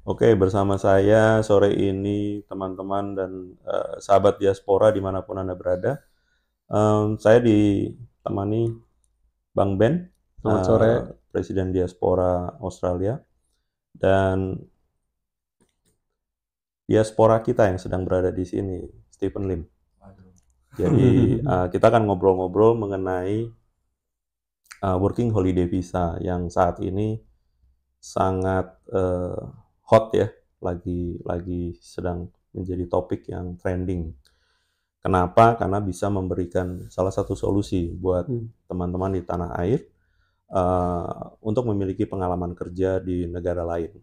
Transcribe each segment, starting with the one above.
Oke, bersama saya sore ini teman-teman dan sahabat diaspora dimanapun Anda berada. Saya ditemani Bang Ben, Selamat sore. Presiden Diaspora Australia, dan diaspora kita yang sedang berada di sini, Stephen Lim. Jadi kita akan ngobrol-ngobrol mengenai working holiday visa yang saat ini sangat hot ya, lagi sedang menjadi topik yang trending. Kenapa? Karena bisa memberikan salah satu solusi buat Hmm. teman-teman di tanah air untuk memiliki pengalaman kerja di negara lain.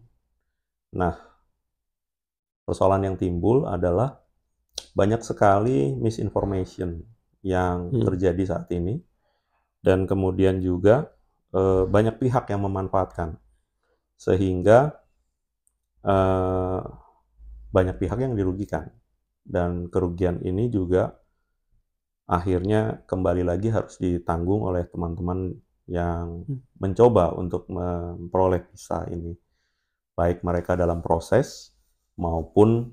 Nah, persoalan yang timbul adalah banyak sekali misinformation yang Hmm. terjadi saat ini, dan kemudian juga banyak pihak yang memanfaatkan, sehingga eh, banyak pihak yang dirugikan. Dan kerugian ini juga akhirnya kembali lagi harus ditanggung oleh teman-teman yang Hmm. mencoba untuk memperoleh visa ini, baik mereka dalam proses maupun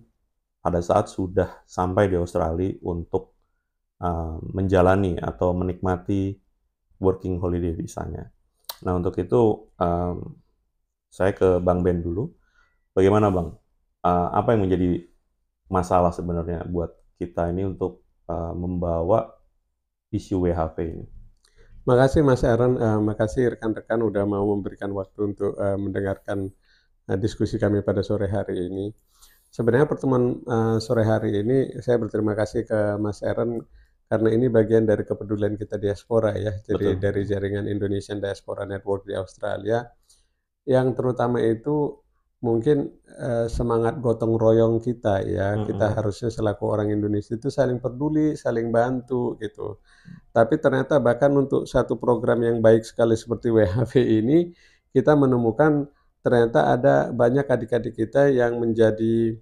pada saat sudah sampai di Australia untuk menjalani atau menikmati working holiday visanya. Nah, untuk itu saya ke Bang Ben dulu. Bagaimana Bang? Apa yang menjadi masalah sebenarnya buat kita ini untuk membawa isu WHV ini? Makasih Mas Aaron, makasih rekan-rekan udah mau memberikan waktu untuk mendengarkan diskusi kami pada sore hari ini. Sebenarnya pertemuan sore hari ini saya berterima kasih ke Mas Aaron karena ini bagian dari kepedulian kita diaspora ya. Jadi Betul. dari jaringan Indonesian Diaspora Network di Australia, yang terutama itu mungkin semangat gotong royong kita ya. Kita Mm-mm. harusnya selaku orang Indonesia itu saling peduli, saling bantu gitu. Tapi ternyata bahkan untuk satu program yang baik sekali seperti WHV ini, kita menemukan ternyata ada banyak adik-adik kita yang menjadi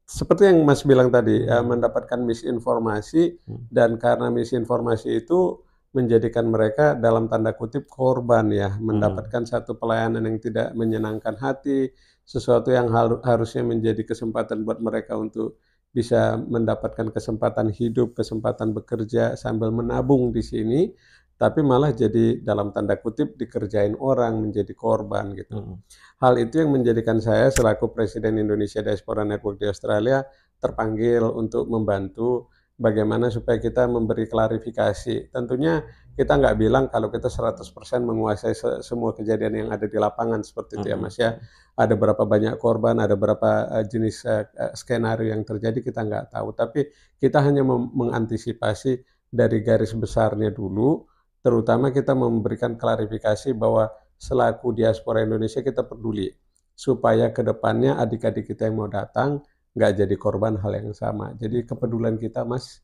seperti yang Mas bilang tadi, mendapatkan misinformasi, Mm. dan karena misinformasi itu menjadikan mereka dalam tanda kutip korban ya, Mm-mm. mendapatkan satu pelayanan yang tidak menyenangkan hati, sesuatu yang harusnya menjadi kesempatan buat mereka untuk bisa mendapatkan kesempatan hidup, kesempatan bekerja sambil menabung di sini, tapi malah jadi dalam tanda kutip dikerjain orang, menjadi korban gitu. Mm-mm. Hal itu yang menjadikan saya selaku Presiden Indonesia Diaspora Network di Australia terpanggil untuk membantu bagaimana supaya kita memberi klarifikasi. Tentunya kita nggak bilang kalau kita 100% menguasai semua kejadian yang ada di lapangan seperti itu ya Mm-mm. Mas ya. Ada berapa banyak korban, ada berapa jenis skenario yang terjadi kita nggak tahu. Tapi kita hanya mengantisipasi dari garis besarnya dulu, terutama kita memberikan klarifikasi bahwa selaku diaspora Indonesia kita peduli supaya ke depannya adik-adik kita yang mau datang nggak jadi korban hal yang sama. Jadi kepedulian kita Mas,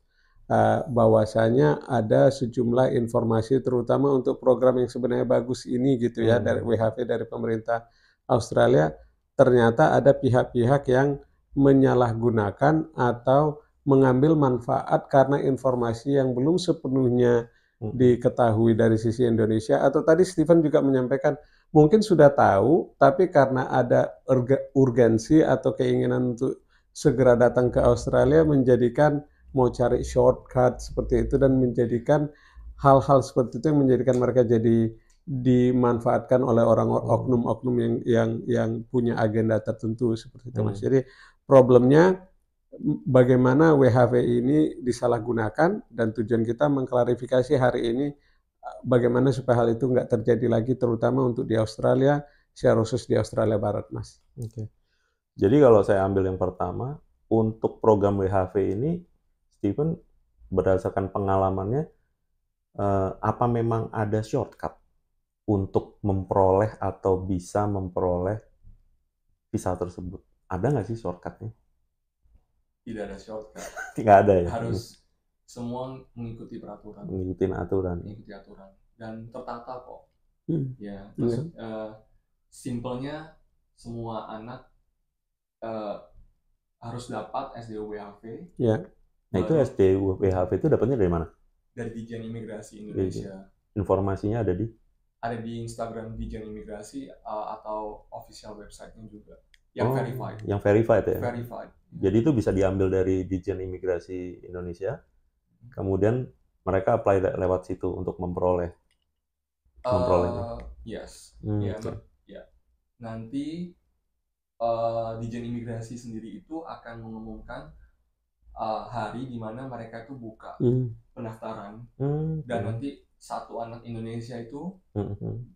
bahwasanya ada sejumlah informasi terutama untuk program yang sebenarnya bagus ini gitu ya dari Mm. WHV dari pemerintah Australia, ternyata ada pihak-pihak yang menyalahgunakan atau mengambil manfaat karena informasi yang belum sepenuhnya Mm-mm. diketahui dari sisi Indonesia, atau tadi Stephen juga menyampaikan mungkin sudah tahu tapi karena ada urgensi atau keinginan untuk segera datang ke Australia menjadikan mau cari shortcut seperti itu dan menjadikan hal-hal seperti itu yang menjadikan mereka jadi dimanfaatkan oleh orang Mm. oknum-oknum yang punya agenda tertentu seperti itu Mas. Mm. Jadi problemnya bagaimana WHV ini disalahgunakan, dan tujuan kita mengklarifikasi hari ini bagaimana supaya hal itu nggak terjadi lagi terutama untuk di Australia, secara khusus di Australia Barat Mas. Oke. Jadi kalau saya ambil yang pertama, untuk program WHV ini, Steven berdasarkan pengalamannya, apa memang ada shortcut untuk memperoleh atau bisa memperoleh visa tersebut? Ada nggak sih shortcutnya? Tidak ada shortcut. Nggak ada ya? Harus semua mengikuti peraturan, Mengikuti aturan. mengikuti aturan dan tertata kok. Hmm. Ya, Ya. simpelnya semua anak harus dapat SDWHV. Ya. Nah itu SDWHV itu dapatnya dari mana? Dari Dijen Imigrasi Indonesia. Informasinya ada di Instagram Dijen Imigrasi atau official website-nya juga. yang verified. Yang verified ya. Verified. Jadi itu bisa diambil dari Ditjen Imigrasi Indonesia, kemudian mereka apply lewat situ untuk memperolehnya. Yes. Ya, Ya. Nanti Ditjen Imigrasi sendiri itu akan mengumumkan hari di mana mereka itu buka pendaftaran dan nanti satu anak Indonesia itu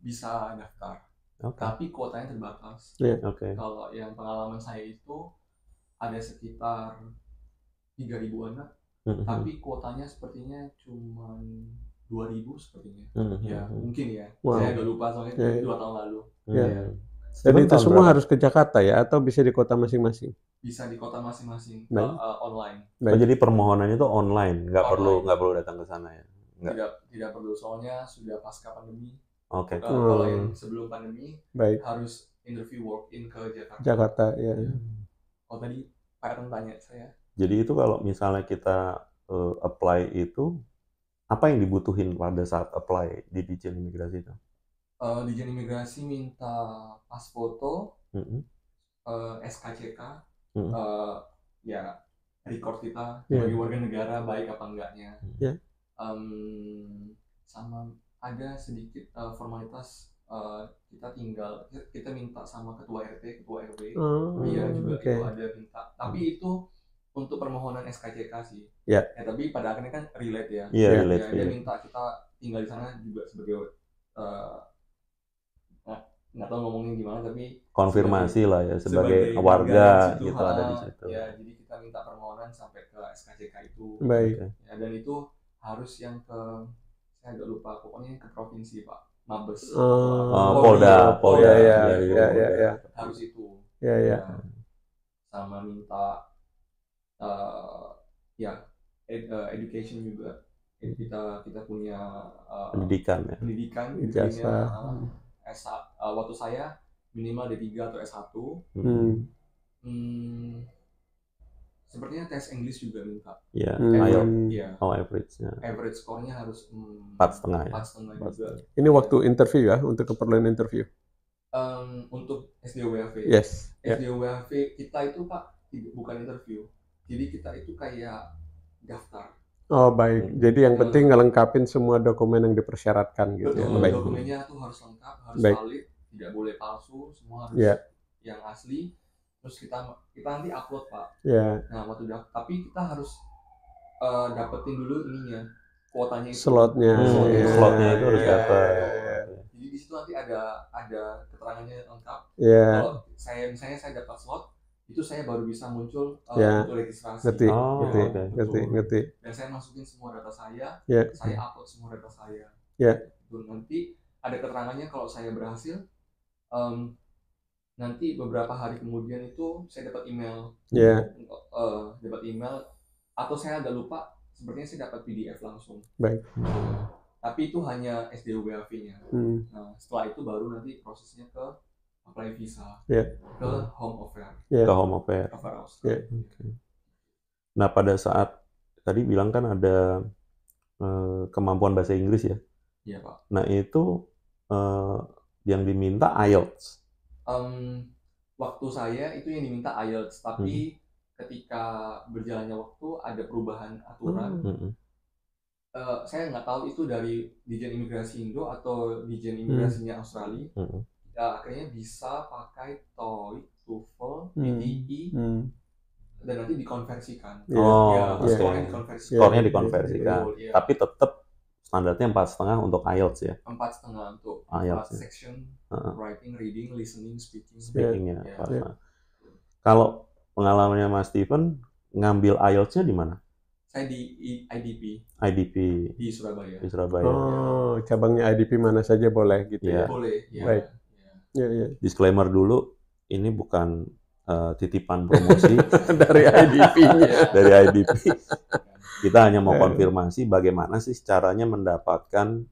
bisa daftar. Tapi kuotanya terbatas. Kalau yang pengalaman saya itu ada sekitar 3.000 anak, tapi kuotanya sepertinya cuma 2.000 sepertinya. Ya mungkin ya. Saya agak lupa soalnya 2 tahun lalu. Dan itu semua harus ke Jakarta ya, atau bisa di kota masing-masing? Bisa di kota masing-masing, online. Jadi permohonannya itu online, nggak perlu datang ke sana ya? Tidak perlu, soalnya sudah pasca pandemi. Oke. Kalau yang sebelum pandemi harus interview walk-in ke Jakarta. Jakarta ya. Oh tadi Pak Aaron tanya saya. Jadi itu kalau misalnya kita apply itu, apa yang dibutuhin pada saat apply di Ditjen Imigrasi itu? Ditjen Imigrasi minta pas foto, SKCK, ya record kita sebagai warga negara baik apa enggaknya. Sama ada sedikit formalitas, kita minta sama ketua RT, ketua RW, dia juga itu ada minta. Tapi itu untuk permohonan SKCK sih. Tapi pada akhirnya kan relate ya. Dia minta kita tinggal di sana juga sebagai nggak tahu ngomongnya gimana, tapi konfirmasi lah ya sebagai warga gitu ada di situ. Ya, jadi kita minta permohonan sampai ke SKCK itu. Ya, dan itu harus yang ke, saya agak lupa, pokoknya ke provinsi Pak, Mabes. Polda ya. Harus itu. Ya. Sama minta education juga. Kita punya pendidikan ya. Pendidikan, ijazah. Waktu saya minimal D3 atau S1. Sepertinya tes English juga minta. Iya, average-nya. Average score-nya harus 4,5 ya. 4,5 juga. Ini waktu interview ya, untuk keperluan interview. Untuk SDOWAV. Yes. SDOWAV kita itu Pak bukan interview. Jadi kita itu kayak daftar. Oh baik, jadi yang penting ngelengkapin semua dokumen yang dipersyaratkan gitu. Betul, ya. Dokumennya tuh harus lengkap, harus valid, tidak boleh palsu, semua harus yang asli. Terus kita nanti upload Pak. Nah waktu tapi kita harus dapetin dulu ininya, kuotanya itu. Slotnya itu harus dapat. Jadi di situ nanti ada keterangannya lengkap. Kalau misalnya saya dapat slot, itu saya baru bisa muncul untuk registrasi. Ngerti. Dan saya masukin semua data saya, saya upload semua data saya. Nanti ada keterangannya kalau saya berhasil. Nanti beberapa hari kemudian itu saya dapat email. Dapat email, atau saya agak lupa, sepertinya saya dapat PDF langsung. Baik. Tapi itu hanya SDOWAV-nya. Nah, setelah itu baru nanti prosesnya ke apply visa ke Home Affairs. Ke Home Affairs. Nah pada saat tadi bilang kan ada kemampuan bahasa Inggris ya. Iya Pak. Nah itu yang diminta IELTS. Waktu saya itu yang diminta IELTS, tapi ketika berjalannya waktu ada perubahan aturan. Saya nggak tahu itu dari Ditjen Imigrasi Indo atau Ditjen Imigrasinya Australia. Akhirnya bisa pakai TOEIC, TOEFL, PTE, dan nanti dikonversikan. Skornya dikonversikan. Tapi tetap standarnya 4,5 untuk IELTS ya. 4,5 untuk IELTS section, writing, reading, listening, speaking. Speaking-nya. Kalau pengalamannya Mas Steven ngambil IELTS-nya di mana? Saya di IDP. Di Surabaya. Oh, cabangnya IDP mana saja boleh gitu ya? Boleh. Baik. Disclaimer dulu, ini bukan titipan promosi dari IDP-nya. Dari IDP. Kita hanya mau konfirmasi bagaimana sih caranya mendapatkan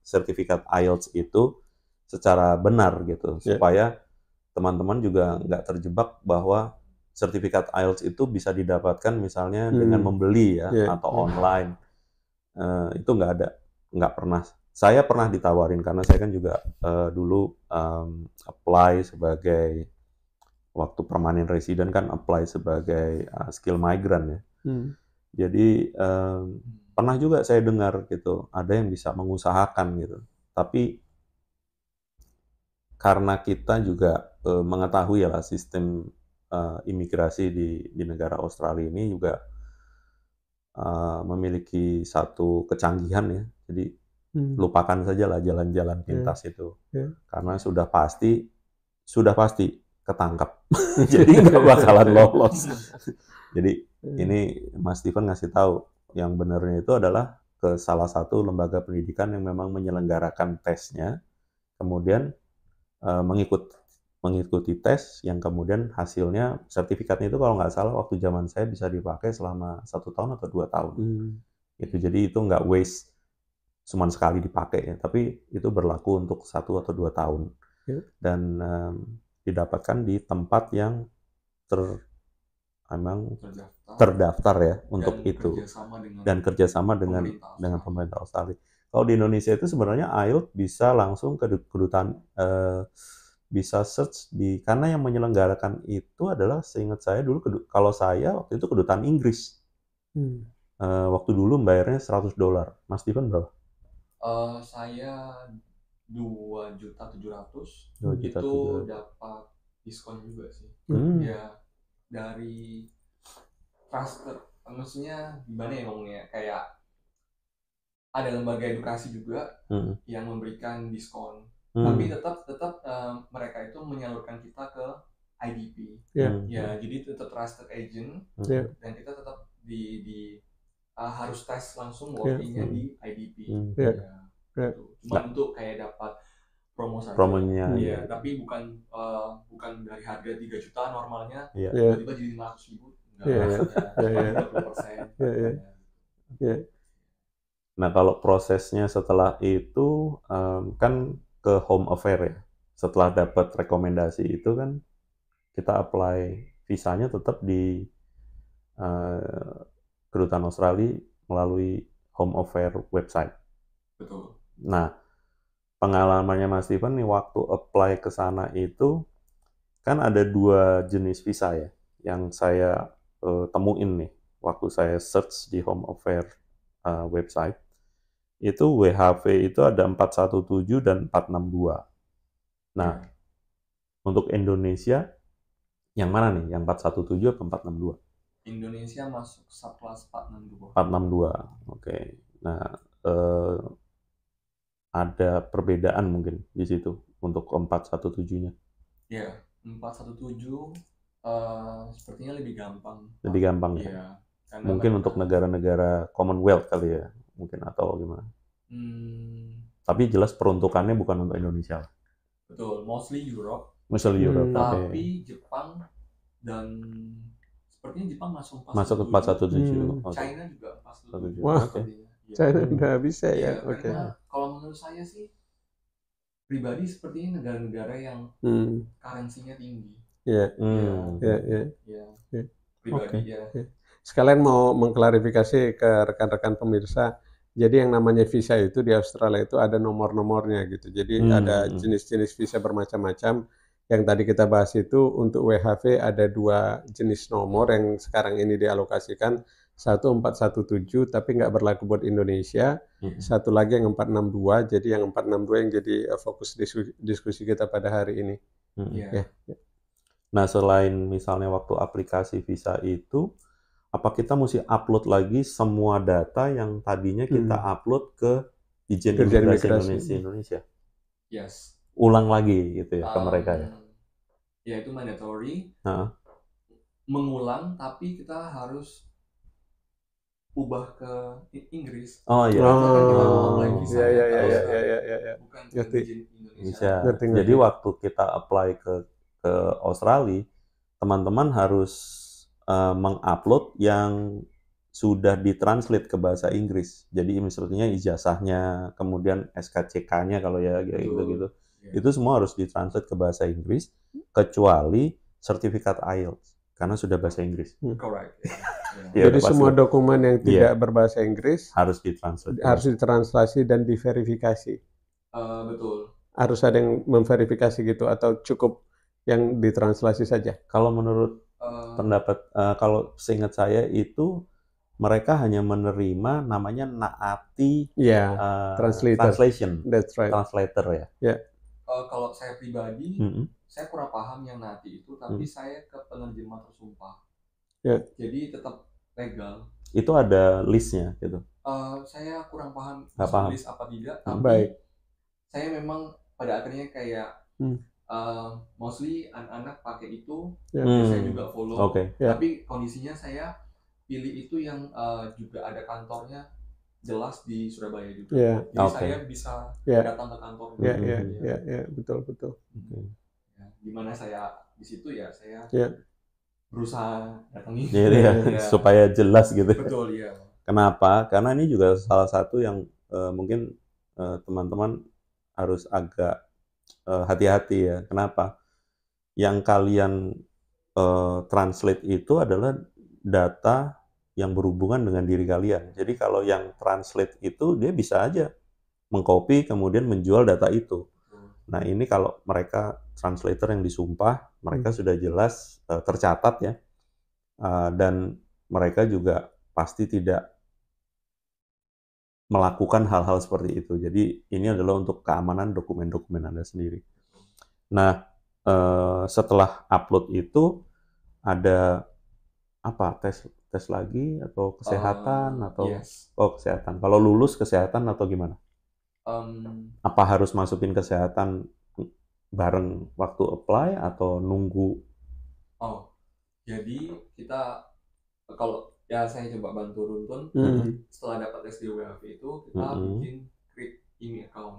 sertifikat IELTS itu secara benar gitu, supaya teman-teman juga nggak terjebak bahwa sertifikat IELTS itu bisa didapatkan misalnya dengan membeli atau online. Itu nggak pernah. Saya pernah ditawarin karena saya kan juga dulu apply sebagai waktu permanent resident kan apply sebagai skill migrant ya. Jadi pernah juga saya dengar gitu, ada yang bisa mengusahakan gitu. Tapi karena kita juga mengetahui ya lah sistem imigrasi di negara Australia ini juga memiliki satu kecanggihan ya. Jadi lupakan saja lah jalan-jalan pintas itu. Karena sudah pasti ketangkap. Jadi nggak bakalan lolos. Jadi ini Mas Steven ngasih tahu yang benarnya itu adalah ke salah satu lembaga pendidikan yang memang menyelenggarakan tesnya, kemudian mengikuti tes yang kemudian hasilnya sertifikatnya itu kalau nggak salah waktu zaman saya bisa dipakai selama 1 tahun atau 2 tahun. Itu jadi itu nggak waste cuma sekali dipakai ya, tapi itu berlaku untuk 1 atau 2 tahun dan didapatkan di tempat yang terdaftar ya untuk itu dan kerjasama dengan pemerintah Australia. Kalau di Indonesia itu sebenarnya IELTS bisa langsung ke kedutaan, bisa search karena yang menyelenggarakan itu adalah seingat saya dulu, kalau saya waktu itu kedutaan Inggris. Waktu dulu bayarnya $100. Mas Steven berapa? Saya 2.700.000. 2 juta itu 700. dapat diskon juga sih. Ya dari trusted, maksudnya gimana ya ngomongnya, kayak ada lembaga edukasi juga yang memberikan diskon, tapi tetap mereka itu menyalurkan kita ke IDP. Ya, jadi tetap trusted agent dan kita tetap harus tes langsung walk-in-nya di IDP. Cuma untuk kayak dapat promo saja. Promonya. Iya, tapi bukan dari harga 3 juta normalnya tiba-tiba jadi 500.000. Enggak. 30%. Nah, kalau prosesnya setelah itu kan ke Home Affairs ya. Setelah dapat rekomendasi itu kan kita apply visanya tetap di kedutaan Australia melalui Home Affairs website. Betul. Nah, pengalamannya Mas Steven nih waktu apply ke sana itu kan ada 2 jenis visa ya yang saya temuin nih waktu saya search di Home Affairs website. Itu WHV itu ada 417 dan 462. Nah, untuk Indonesia yang mana nih? Yang 417 atau 462? Indonesia masuk subclass 462. 462. Oke. Nah, ada perbedaan mungkin di situ untuk 417-nya. Iya, 417 sepertinya lebih gampang. Lebih gampang ya. Iya. Mungkin untuk negara-negara Commonwealth kali ya, mungkin atau gimana? Tapi jelas peruntukannya bukan untuk Indonesia. Betul, mostly Europe. Mostly Europe. Tapi Jepang dan sepertinya Jepang masuk 417. Masuk ke 417. China juga 417. Wah, China udah bisa ya. Karena kalau menurut saya sih pribadi sepertinya negara-negara yang currency-nya tinggi. Iya. Pribadi ya. Sekalian mau mengklarifikasi ke rekan-rekan pemirsa. Jadi yang namanya visa itu di Australia itu ada nomor-nomornya gitu. Jadi ada jenis-jenis visa bermacam-macam. Yang tadi kita bahas itu untuk WHV ada 2 jenis nomor yang sekarang ini dialokasikan. 1417 tapi nggak berlaku buat Indonesia. Satu lagi yang 462. Jadi yang 462 yang jadi fokus diskusi kita pada hari ini. Nah, selain misalnya waktu aplikasi visa itu, apa kita mesti upload lagi semua data yang tadinya kita upload ke Dijen Imigrasi Indonesia? Yes. Ulang lagi gitu ya ke mereka ya? Ya itu mandatory. Mengulang, tapi kita harus ubah ke Inggris. Oh iya. Bukan ke Dijen Indonesia. Jadi waktu kita apply ke Australia, teman-teman harus mengupload yang sudah ditranslate ke bahasa Inggris. Jadi misalnya ijazahnya, kemudian SKCK-nya kalau ya gitu-gitu. Itu semua harus ditranslate ke bahasa Inggris, kecuali sertifikat IELTS karena sudah bahasa Inggris. Correct. Jadi semua dokumen yang tidak berbahasa Inggris harus ditranslate. Harus ditranslasi dan diverifikasi. Betul. Harus ada yang memverifikasi gitu atau cukup yang ditranslasi saja. Kalau menurut pendapat, kalau seingat saya itu mereka hanya menerima namanya naati translation, That's right. translator ya. Yeah. Kalau saya pribadi, saya kurang paham yang naati itu, tapi saya ke penerjemah tersumpah. Yeah. Jadi tetap legal. Itu ada listnya gitu. Saya kurang paham list apa tidak, tapi saya memang pada akhirnya kayak mostly anak-anak pakai itu, saya juga follow. Tapi kondisinya saya pilih itu yang juga ada kantornya jelas di Surabaya juga. Jadi saya bisa datang ke kantor. Betul. Ya, dimana saya di situ ya saya berusaha datangi. Supaya jelas gitu. Betul ya. Kenapa? Karena ini juga salah satu yang mungkin teman-teman harus agak hati-hati ya. Kenapa? Yang kalian translate itu adalah data yang berhubungan dengan diri kalian. Jadi kalau yang translate itu dia bisa aja mengcopy kemudian menjual data itu. Nah ini kalau mereka translator yang disumpah, mereka sudah jelas tercatat ya. Dan mereka juga pasti tidak melakukan hal-hal seperti itu. Jadi ini adalah untuk keamanan dokumen-dokumen Anda sendiri. Nah setelah upload itu ada apa, tes lagi atau kesehatan atau kesehatan. Kalau lulus kesehatan atau gimana? Apa harus masukin kesehatan bareng waktu apply atau nunggu? Jadi kita kalau ya saya coba bantu runtun. Setelah dapat SDWAV itu kita bikin create email account.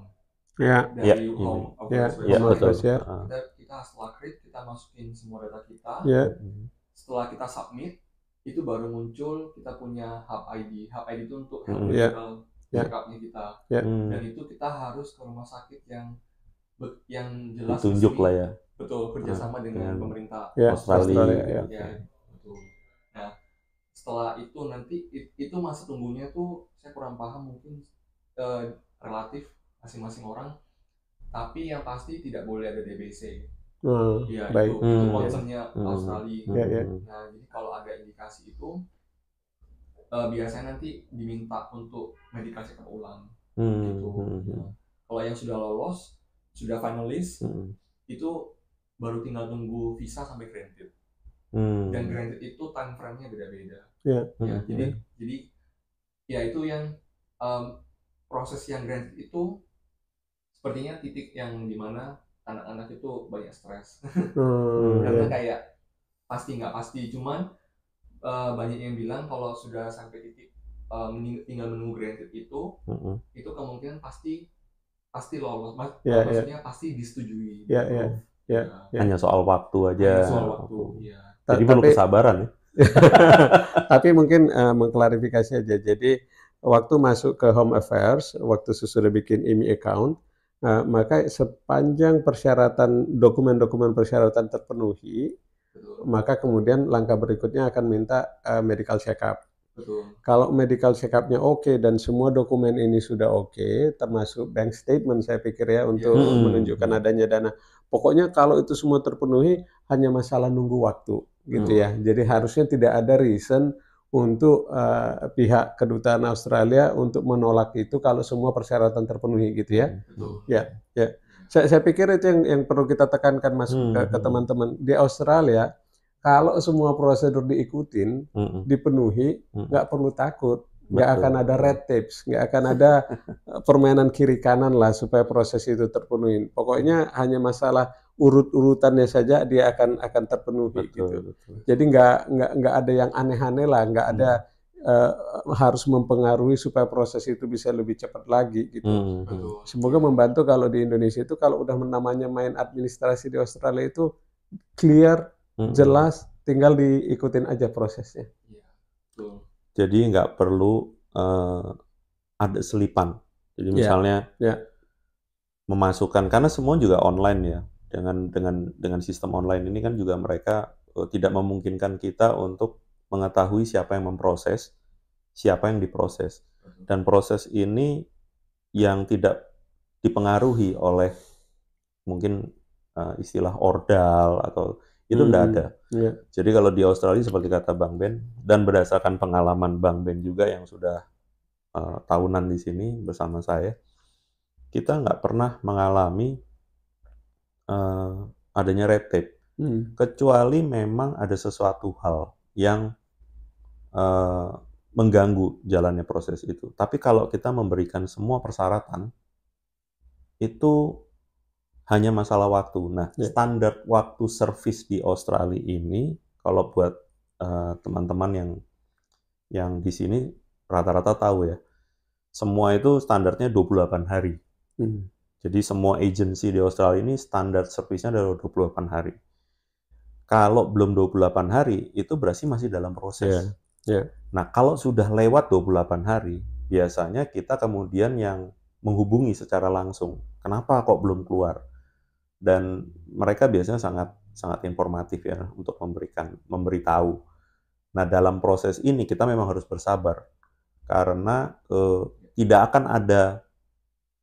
Dari home office. Kita setelah create kita masukin semua data kita. Setelah kita submit, itu baru muncul kita punya Hub ID. Hub ID itu untuk medical check-up-nya kita. Dan itu kita harus ke rumah sakit yang jelas ditunjuk lah ya. Betul, kerjasama dengan pemerintah Australia. Betul. Nah, setelah itu nanti itu masa tunggunya tuh saya kurang paham, mungkin relatif masing-masing orang. Tapi yang pasti tidak boleh ada DBC. Baik. Itu concernnya Australia. Nah, jadi kalau ada indikasi itu biasanya nanti diminta untuk medical check-up ulang. Gitu. Kalau yang sudah lolos, sudah finalis, itu baru tinggal tunggu visa sampai granted. Dan granted itu time frame-nya beda-beda. Jadi ya itu yang proses yang granted itu sepertinya titik yang dimana anak-anak itu banyak stres. Karena kayak pasti nggak pasti, cuman banyak yang bilang kalau sudah sampai titik tinggal menunggu granted itu kemungkinan pasti lolos, maksudnya pasti disetujui. Hanya soal waktu aja. Jadi perlu kesabaran ya. Tapi mungkin mengklarifikasi aja. Jadi waktu masuk ke Home Affairs, waktu sudah bikin IMEI account, maka sepanjang persyaratan dokumen-dokumen persyaratan terpenuhi, maka kemudian langkah berikutnya akan minta medical check-up. Kalau medical check-up-nya oke dan semua dokumen ini sudah oke, termasuk bank statement saya pikir ya untuk menunjukkan adanya dana. Pokoknya kalau itu semua terpenuhi hanya masalah nunggu waktu gitu ya. Jadi harusnya tidak ada reason untuk pihak kedutaan Australia untuk menolak itu kalau semua persyaratan terpenuhi gitu ya. Ya. Saya pikir itu yang perlu kita tekankan ke teman-teman di Australia. Kalau semua prosedur diikutin, dipenuhi, nggak perlu takut, nggak akan ada red tapes, nggak akan ada permainan kiri kanan lah supaya proses itu terpenuhi. Pokoknya hanya masalah urut-urutannya saja dia akan terpenuhi gitu. Jadi nggak ada yang aneh-aneh lah, nggak ada harus mempengaruhi supaya proses itu bisa lebih cepat lagi gitu. Semoga membantu kalau di Indonesia itu kalau udah namanya main administrasi di Australia itu clear, jelas, tinggal diikutin aja prosesnya. Jadi nggak perlu ada selipan. Jadi misalnya memasukkan, karena semua juga online ya. Dengan sistem online ini kan juga mereka tidak memungkinkan kita untuk mengetahui siapa yang memproses, siapa yang diproses. Dan proses ini yang tidak dipengaruhi oleh mungkin istilah ordal atau itu enggak ada. Jadi kalau di Australia seperti kata Bang Ben, dan berdasarkan pengalaman Bang Ben juga yang sudah tahunan di sini bersama saya, kita nggak pernah mengalami adanya red tape, kecuali memang ada sesuatu hal yang mengganggu jalannya proses itu. Tapi kalau kita memberikan semua persyaratan, itu hanya masalah waktu. Nah, standar waktu servis di Australia ini, kalau buat teman-teman yang di sini rata-rata tahu ya, semua itu standarnya 28 hari. Jadi semua agensi di Australia ini standar servisnya adalah 28 hari. Kalau belum 28 hari, itu berarti masih dalam proses. Nah, kalau sudah lewat 28 hari, biasanya kita kemudian yang menghubungi secara langsung. Kenapa kok belum keluar? Dan mereka biasanya sangat informatif ya untuk memberitahu. Nah, dalam proses ini kita memang harus bersabar karena tidak akan ada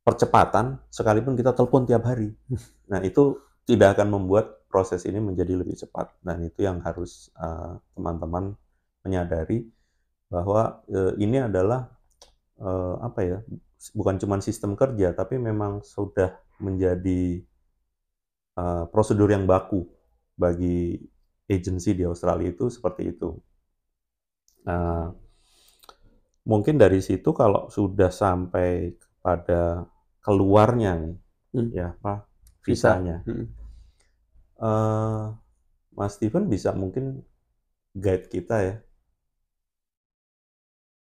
percepatan sekalipun kita telepon tiap hari. Nah, itu tidak akan membuat proses ini menjadi lebih cepat. Dan itu yang harus teman-teman menyadari bahwa ini adalah bukan cuma sistem kerja, tapi memang sudah menjadi prosedur yang baku bagi agensi di Australia itu seperti itu. Mungkin dari situ kalau sudah sampai pada keluarnya nih, visanya, Mas Steven bisa mungkin guide kita ya,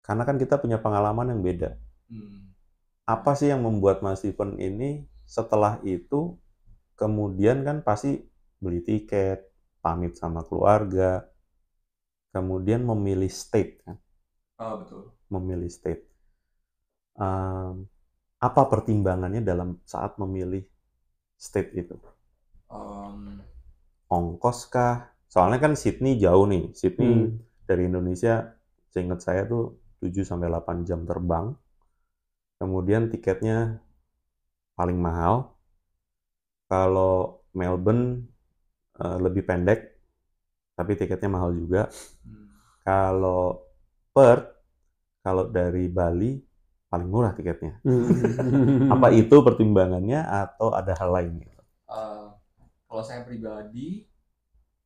karena kan kita punya pengalaman yang beda. Apa sih yang membuat Mas Steven ini setelah itu kemudian kan pasti beli tiket, pamit sama keluarga, kemudian memilih state kan? Betul. Memilih state. Apa pertimbangannya dalam saat memilih state itu? Ongkos kah? Soalnya kan Sydney jauh nih. Sydney dari Indonesia, seingat saya tuh 7-8 jam terbang. Kemudian tiketnya paling mahal. Kalau Melbourne lebih pendek, tapi tiketnya mahal juga. Kalau Perth, kalau dari Bali paling murah tiketnya. Apa itu pertimbangannya atau ada hal lain? Kalau saya pribadi,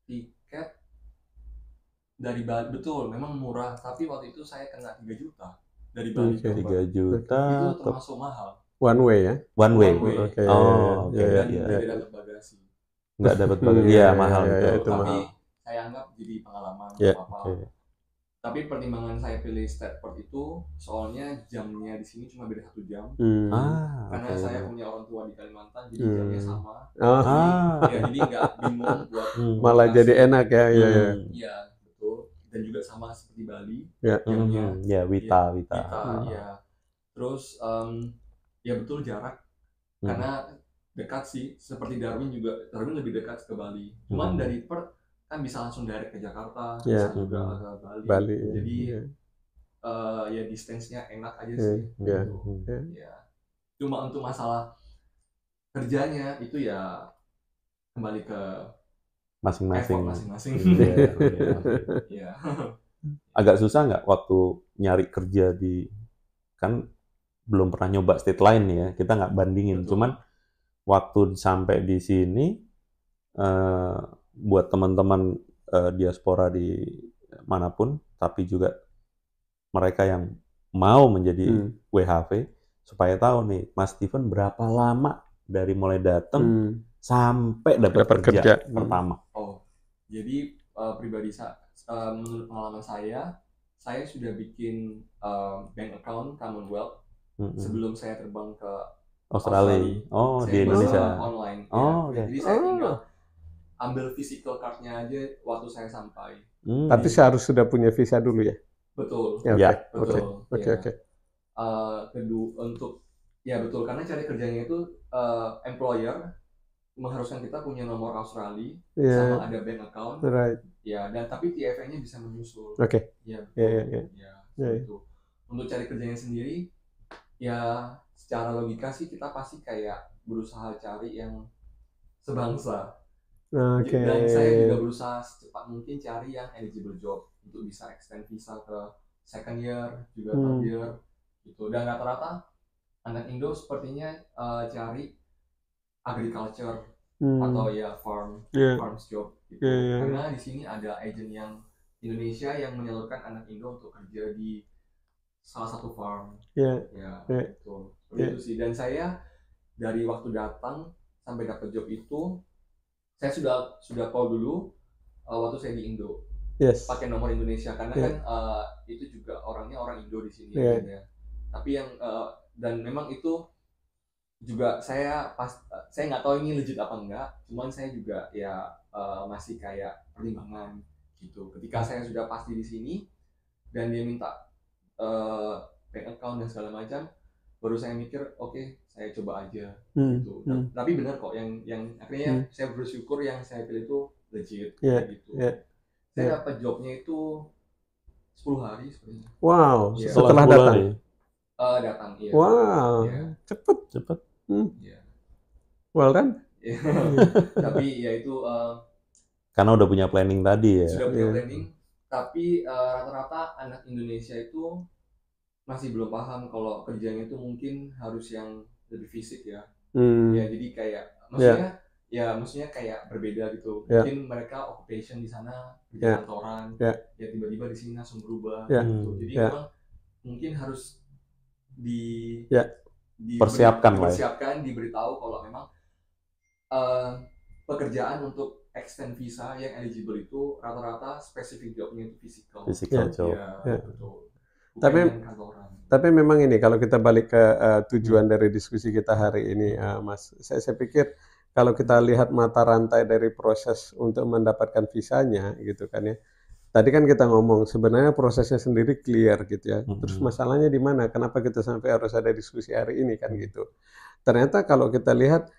tiket dari Bali betul memang murah, tapi waktu itu saya kena 3 juta dari Bali ke 3 juta itu termasuk mahal. One way ya? One way. Oke. Dan tidak dapat bagasi. Nggak dapat bagasi. Iya, mahal itu. Tapi mahal. saya anggap jadi pengalaman apa-apa. Tapi pertimbangan saya pilih Stanford itu soalnya jamnya di sini cuma beda 1 jam. Karena saya punya orang tua di Kalimantan, jadi jamnya sama. Jadi nggak bingung buat malah jadi enak ya. Iya, betul. Dan juga sama seperti Bali. Jamnya. Wita. Iya. Terus ya betul jarak. Karena dekat sih, seperti Darwin lebih dekat ke Bali. Cuman dari Perth kan bisa langsung direct ke Jakarta, bisa juga ke Bali. Jadi ya distance-nya enak aja sih. Cuma untuk masalah kerjanya itu ya kembali ke masing-masing. Agak susah nggak waktu nyari kerja kan belum pernah nyoba state lain nih ya, kita nggak bandingin. Betul. Cuman waktu sampai di sini, buat teman-teman diaspora di manapun, tapi juga mereka yang mau menjadi WHV, supaya tahu nih, Mas Steven berapa lama dari mulai datang sampai dapat kerja pertama. Jadi pribadi menurut pengalaman saya sudah bikin bank account Commonwealth sebelum saya terbang ke Australia. Di Indonesia. Online. Jadi saya tinggal ambil physical card-nya aja waktu saya sampai. Tapi saya harus sudah punya visa dulu ya? Betul. Betul. Oke. Betul, karena cari kerjanya itu employer mengharuskan kita punya nomor Australia sama ada bank account. Right. Ya, dan tapi TFA-nya bisa menyusul. Oke. Gitu. Untuk cari kerjanya sendiri, ya secara logika sih kita pasti kayak berusaha cari yang sebangsa. Oke. Dan saya juga berusaha secepat mungkin cari yang eligible job untuk bisa extend visa ke second year juga third year gitu. Dan rata-rata anak Indo sepertinya cari agriculture atau ya farm job gitu. Karena di sini ada agent yang Indonesia yang menyalurkan anak Indo untuk kerja di salah satu farm. Betul. Itu sih. Dan saya dari waktu datang sampai dapat job itu saya sudah call dulu waktu saya di Indo. Pakai nomor Indonesia karena kan itu juga orangnya orang Indo di sini ya. Tapi yang dan memang itu juga saya nggak tahu ini legit apa enggak, cuman saya juga ya masih kayak pertimbangan gitu. Ketika saya sudah pasti di sini dan dia minta bank account dan segala macam, baru saya mikir oke, saya coba aja gitu. Tapi benar kok yang akhirnya saya bersyukur yang saya pilih itu legit gitu. Saya dapat jobnya itu 10 hari sebenarnya. Wow, setelah datang. Datang iya. Wow, cepet. Well kan? Tapi ya itu karena udah punya planning tadi ya. Sudah punya planning, tapi rata-rata anak Indonesia itu masih belum paham kalau kerjanya itu mungkin harus yang lebih fisik ya. Ya jadi kayak maksudnya kayak berbeda gitu. Mungkin mereka occupation di sana kerja kantoran, ya tiba-tiba di sini langsung berubah gitu. Jadi memang mungkin harus dipersiapkan, diberitahu kalau memang pekerjaan untuk extend visa yang eligible itu rata-rata spesifik jobnya itu physical job. Betul. Tapi memang ini kalau kita balik ke tujuan dari diskusi kita hari ini, Mas, saya pikir kalau kita lihat mata rantai dari proses untuk mendapatkan visanya gitu kan ya. Tadi kan kita ngomong sebenarnya prosesnya sendiri clear gitu ya. Terus masalahnya di mana? Kenapa kita sampai harus ada diskusi hari ini kan gitu. Ternyata kalau kita lihat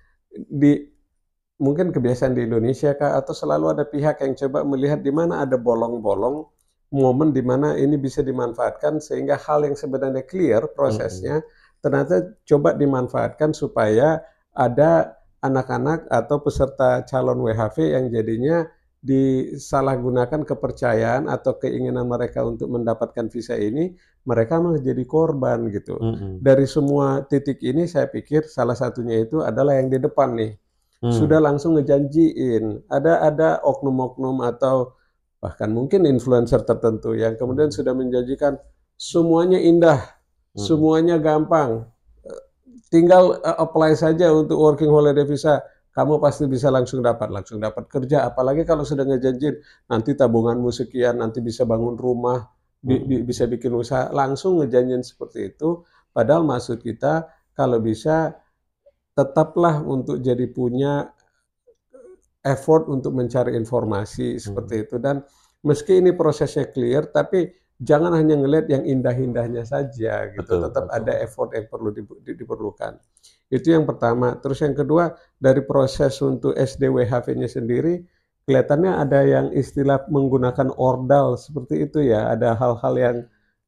mungkin kebiasaan di Indonesia kah atau selalu ada pihak yang coba melihat di mana ada bolong-bolong momen di mana ini bisa dimanfaatkan sehingga hal yang sebenarnya clear prosesnya ternyata coba dimanfaatkan supaya ada anak-anak atau peserta calon WHV yang jadinya disalahgunakan kepercayaan atau keinginan mereka untuk mendapatkan visa ini, mereka malah jadi korban gitu. Dari semua titik ini saya pikir salah satunya itu adalah yang di depan nih. Sudah langsung ngejanjiin, ada oknum-oknum atau bahkan mungkin influencer tertentu yang kemudian sudah menjanjikan semuanya indah, semuanya gampang, tinggal apply saja untuk working holiday visa, kamu pasti bisa langsung dapat kerja. Apalagi kalau sudah ngejanjiin nanti tabunganmu sekian, nanti bisa bangun rumah, bisa bikin usaha, langsung ngejanjiin seperti itu. Padahal maksud kita kalau bisa tetaplah untuk jadi punya effort untuk mencari informasi seperti itu. Dan meski ini prosesnya clear, tapi jangan hanya ngelihat yang indah-indahnya saja gitu. Tetap ada effort yang perlu diperlukan. Itu yang pertama. Terus yang kedua, dari proses untuk SDWHV-nya sendiri, kelihatannya ada yang istilah menggunakan ordal seperti itu ya. Ada hal-hal yang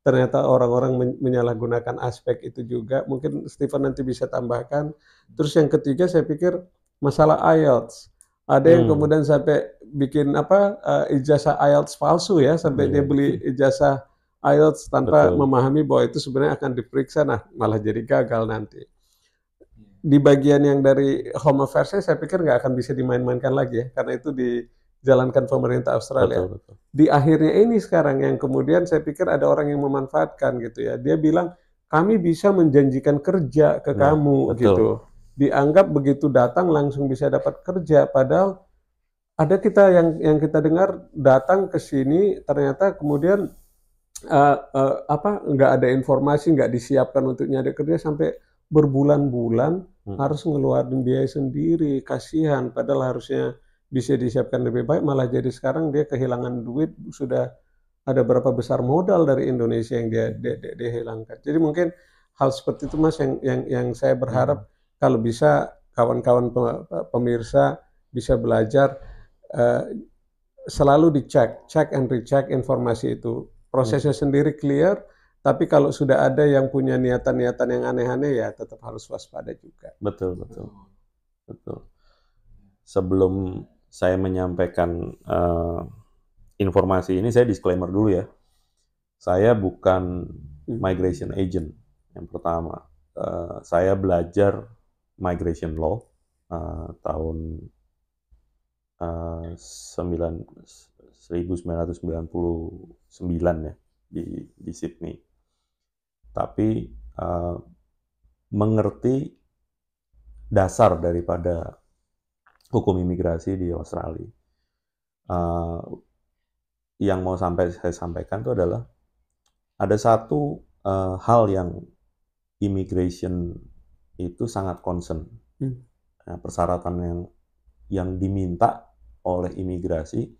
ternyata orang-orang menyalahgunakan aspek itu juga. Mungkin Stephen nanti bisa tambahkan. Terus yang ketiga saya pikir masalah IELTS. Ada yang kemudian sampai bikin ijazah IELTS palsu ya, sampai dia beli ijazah IELTS tanpa memahami bahwa itu sebenarnya akan diperiksa, nah malah jadi gagal nanti. Di bagian yang dari Home Affairs saya pikir nggak akan bisa dimain-mainkan lagi ya, karena itu dijalankan pemerintah Australia. Di akhirnya ini sekarang yang kemudian saya pikir ada orang yang memanfaatkan gitu ya. Dia bilang kami bisa menjanjikan kerja ke kamu gitu. Dianggap begitu datang langsung bisa dapat kerja, padahal ada kita yang kita dengar datang ke sini ternyata kemudian nggak ada informasi, nggak disiapkan untuk nyari kerja sampai berbulan-bulan harus ngeluarin biaya sendiri, kasihan. Padahal harusnya bisa disiapkan lebih baik, malah jadi sekarang dia kehilangan duit, sudah ada berapa besar modal dari Indonesia yang dia hilangkan. Jadi mungkin hal seperti itu Mas yang saya berharap kalau bisa kawan-kawan pemirsa bisa belajar selalu check and recheck informasi itu. Prosesnya sendiri clear, tapi kalau sudah ada yang punya niatan-niatan yang aneh-aneh ya tetap harus waspada juga. Betul. sebelum saya menyampaikan informasi ini, saya disclaimer dulu ya. Saya bukan migration agent yang pertama. Saya belajar migration law tahun 1999 ya di Sydney. Tapi mengerti dasar daripada hukum imigrasi di Australia. Yang mau saya sampaikan itu adalah ada satu hal yang immigration itu sangat concern. Nah, persyaratan yang diminta oleh imigrasi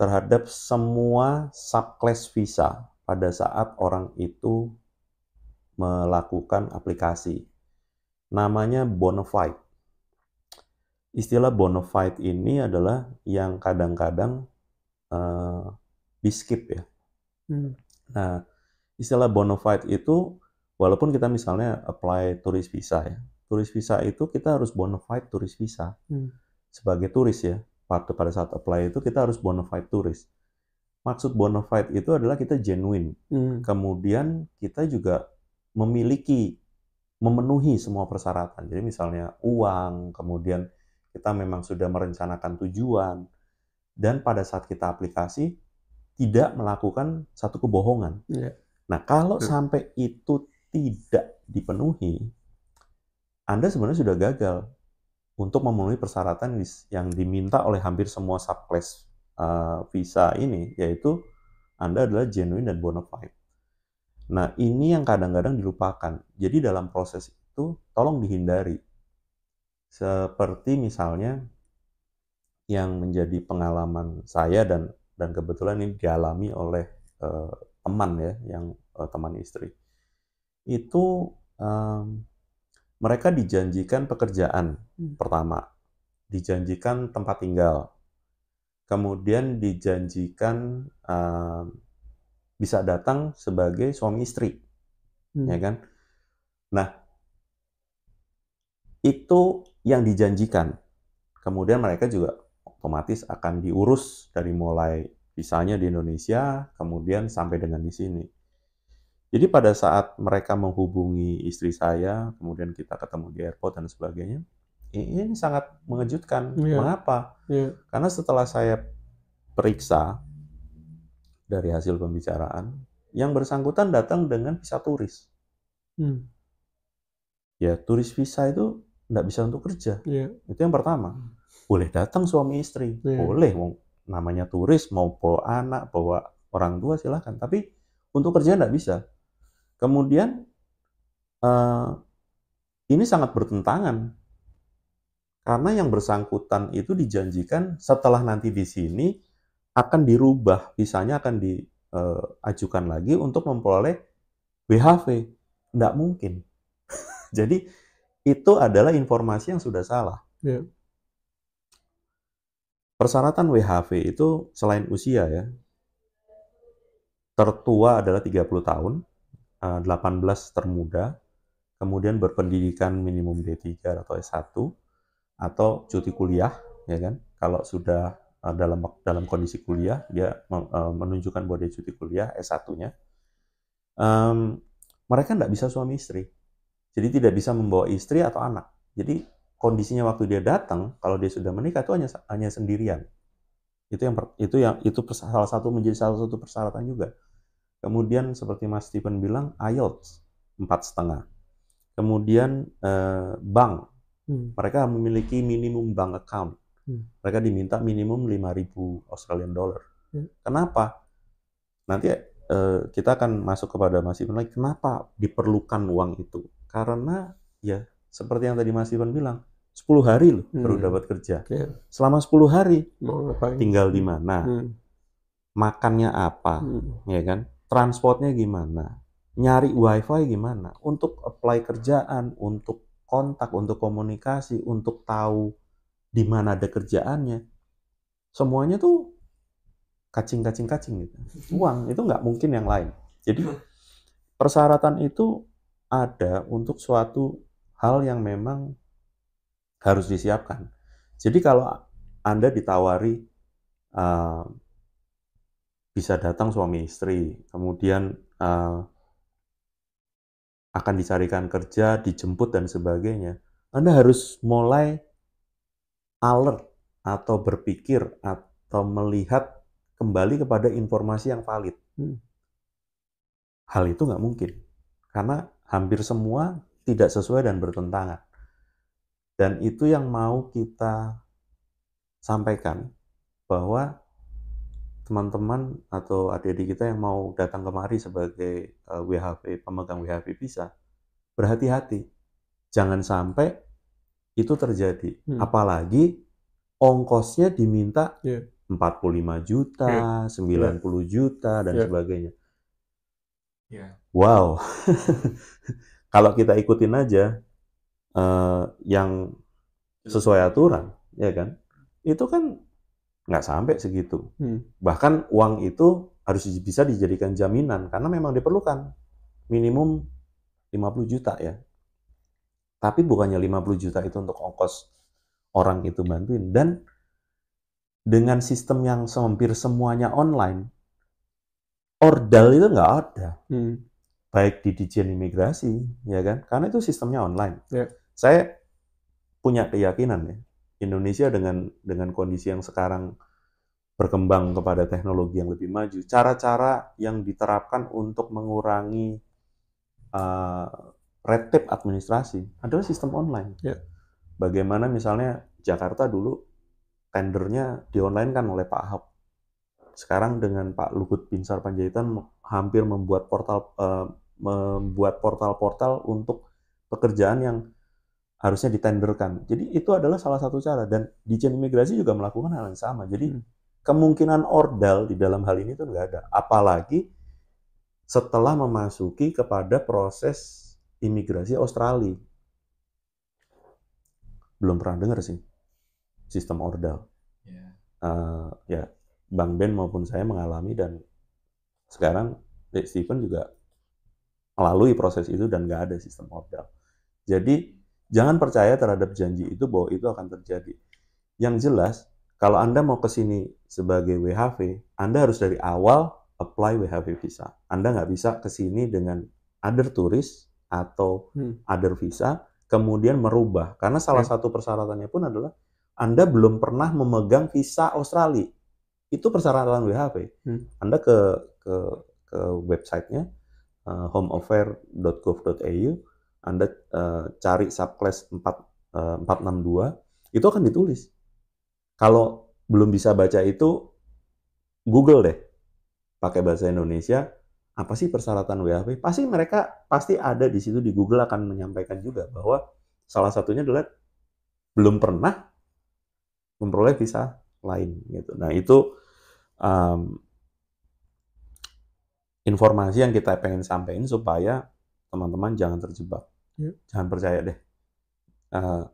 terhadap semua subclass visa pada saat orang itu melakukan aplikasi. Namanya bona fide. Istilah bona fide ini adalah yang kadang-kadang di-skip ya. Nah, istilah bona fide itu, walaupun kita misalnya apply turis visa ya, turis visa itu kita harus bona fide turis visa. Sebagai turis ya, pada saat apply itu kita harus bona fide turis. Maksud bona fide itu adalah kita genuine. Kemudian kita juga memenuhi semua persyaratan. Jadi misalnya uang, kemudian kita memang sudah merencanakan tujuan, dan pada saat kita aplikasi tidak melakukan satu kebohongan. Nah, kalau sampai itu tidak dipenuhi, Anda sebenarnya sudah gagal untuk memenuhi persyaratan yang diminta oleh hampir semua subclass visa ini, yaitu Anda adalah genuine dan bona fide. Nah, ini yang kadang-kadang dilupakan. Jadi dalam proses itu tolong dihindari. Seperti misalnya yang menjadi pengalaman saya dan kebetulan ini dialami oleh teman ya, yang teman istri. Itu mereka dijanjikan pekerjaan pertama, dijanjikan tempat tinggal, kemudian dijanjikan bisa datang sebagai suami istri, ya kan? Nah, itu yang dijanjikan. Kemudian mereka juga otomatis akan diurus dari mulai visanya di Indonesia, kemudian sampai dengan di sini. Jadi pada saat mereka menghubungi istri saya, kemudian kita ketemu di airport dan sebagainya, ini sangat mengejutkan. Mengapa? Karena setelah saya periksa dari hasil pembicaraan, yang bersangkutan datang dengan visa turis. Ya, turis visa itu nggak bisa untuk kerja. Itu yang pertama. Boleh datang suami istri, boleh, namanya turis, mau bawa anak, bawa orang tua silahkan. Tapi untuk kerja nggak bisa. Kemudian ini sangat bertentangan karena yang bersangkutan itu dijanjikan setelah nanti di sini akan dirubah, visanya akan diajukan lagi untuk memperoleh WHV. Nggak mungkin. Jadi itu adalah informasi yang sudah salah. Persyaratan WHV itu selain usia ya, tertua adalah 30 tahun, 18 termuda, kemudian berpendidikan minimum D3 atau S1, atau cuti kuliah, ya kan? Kalau sudah dalam kondisi kuliah, dia menunjukkan bahwa dia cuti kuliah S1-nya. Mereka nggak bisa suami istri, jadi tidak bisa membawa istri atau anak. Jadi kondisinya waktu dia datang, kalau dia sudah menikah itu hanya sendirian. Itu salah satu persyaratan juga. Kemudian seperti Mas Stephen bilang, IELTS 4,5. Kemudian bank, mereka memiliki minimum bank account. Mereka diminta minimum 5.000 Australian dollar. Kenapa? Nanti kita akan masuk kepada Mas Stephen lagi. Kenapa diperlukan uang itu? Karena ya seperti yang tadi Mas Stephen bilang, 10 hari loh baru dapat kerja. Selama 10 hari tinggal di mana? Makannya apa? Ya kan? Transportnya gimana? Nyari wifi gimana? Untuk apply kerjaan, untuk kontak, untuk komunikasi, untuk tahu di mana ada kerjaannya. Semuanya tuh kacing gitu. Uang itu nggak mungkin yang lain. Jadi persyaratan itu ada untuk suatu hal yang memang harus disiapkan. Jadi kalau Anda ditawari bisa datang suami istri, kemudian akan dicarikan kerja, dijemput dan sebagainya, Anda harus mulai alert atau berpikir atau melihat kembali kepada informasi yang valid. Hal itu nggak mungkin, karena hampir semua tidak sesuai dan bertentangan. Dan itu yang mau kita sampaikan, bahwa teman-teman atau adik-adik kita yang mau datang kemari sebagai WHV, pemegang WHV visa, berhati-hati. Jangan sampai itu terjadi. Apalagi ongkosnya diminta 45 juta, 90 juta, dan sebagainya. Wow. Kalau kita ikutin aja yang sesuai aturan, ya kan? Itu kan nggak sampai segitu. Bahkan uang itu harus bisa dijadikan jaminan karena memang diperlukan minimum 50 juta ya. Tapi bukannya 50 juta itu untuk ongkos orang itu bantuin. Dan dengan sistem yang hampir semuanya online, ordal itu nggak ada. Baik di Ditjen Imigrasi, ya kan? Karena itu sistemnya online. Saya punya keyakinan ya, Indonesia dengan kondisi yang sekarang berkembang kepada teknologi yang lebih maju, cara-cara yang diterapkan untuk mengurangi red tape administrasi adalah sistem online. Bagaimana misalnya Jakarta dulu tendernya di-online kan oleh Pak Ahok. Sekarang dengan Pak Luhut Binsar Panjaitan hampir membuat portal-portal untuk pekerjaan yang harusnya ditenderkan. Jadi itu adalah salah satu cara, dan Ditjen Imigrasi juga melakukan hal yang sama. Jadi kemungkinan ordal di dalam hal ini tuh nggak ada. Apalagi setelah memasuki kepada proses imigrasi Australia. Belum pernah dengar sih sistem ordal. Ya, Bang Ben maupun saya mengalami, dan sekarang Stephen juga melalui proses itu dan nggak ada sistem ordal. Jadi jangan percaya terhadap janji itu bahwa itu akan terjadi. Yang jelas, kalau Anda mau ke sini sebagai WHV, Anda harus dari awal apply WHV visa. Anda nggak bisa ke sini dengan other tourist atau other visa, kemudian merubah. Karena salah satu persyaratannya pun adalah Anda belum pernah memegang visa Australia. Itu persyaratan WHV. Anda ke websitenya homeoffair.gov.au, Anda cari subclass 462, itu akan ditulis. Kalau belum bisa baca itu, Google deh, pakai bahasa Indonesia, apa sih persyaratan WHV? Pasti ada di situ, di Google akan menyampaikan juga bahwa salah satunya adalah belum pernah memperoleh visa lain gitu. Nah, itu informasi yang kita pengen sampaikan supaya teman-teman jangan terjebak. Jangan percaya deh.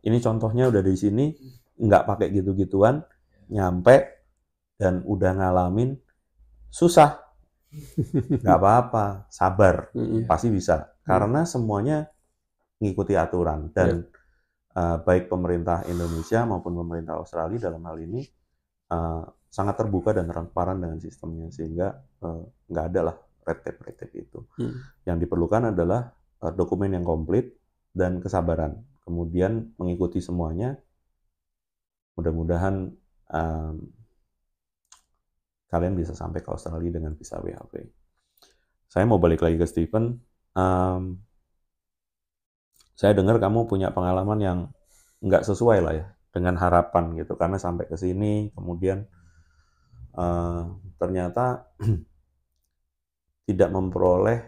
Ini contohnya udah di sini, nggak pakai gitu-gituan, nyampe dan udah ngalamin, susah. Nggak apa-apa, sabar, pasti bisa. Karena semuanya ngikuti aturan, dan baik pemerintah Indonesia maupun pemerintah Australia dalam hal ini sangat terbuka dan transparan dengan sistemnya, sehingga nggak ada lah red tape itu. Yang diperlukan adalah dokumen yang komplit dan kesabaran, kemudian mengikuti semuanya. Mudah-mudahan kalian bisa sampai ke Australia dengan visa WHV. Saya mau balik lagi ke Stephen. Saya dengar kamu punya pengalaman yang nggak sesuai lah ya dengan harapan gitu, karena sampai ke sini kemudian ternyata tidak memperoleh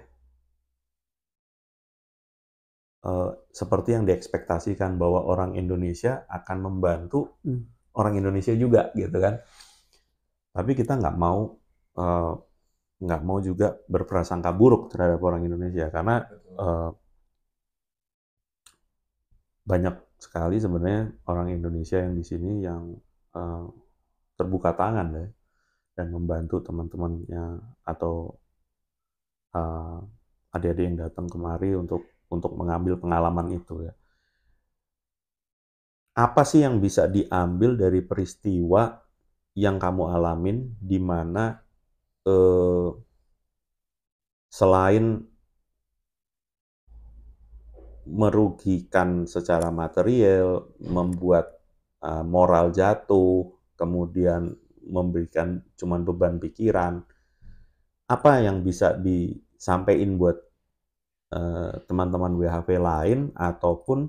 seperti yang diekspektasikan, bahwa orang Indonesia akan membantu orang Indonesia juga gitu kan. Tapi kita nggak mau juga berprasangka buruk terhadap orang Indonesia, karena banyak sekali sebenarnya orang Indonesia yang di sini yang terbuka tangan ya, dan membantu teman-temannya atau adik-adik yang datang kemari untuk mengambil pengalaman itu ya. apa sih yang bisa diambil dari peristiwa yang kamu alamin, di mana selain merugikan secara material, membuat moral jatuh, kemudian memberikan cuman beban pikiran, apa yang bisa disampaikan buat teman-teman WHV lain ataupun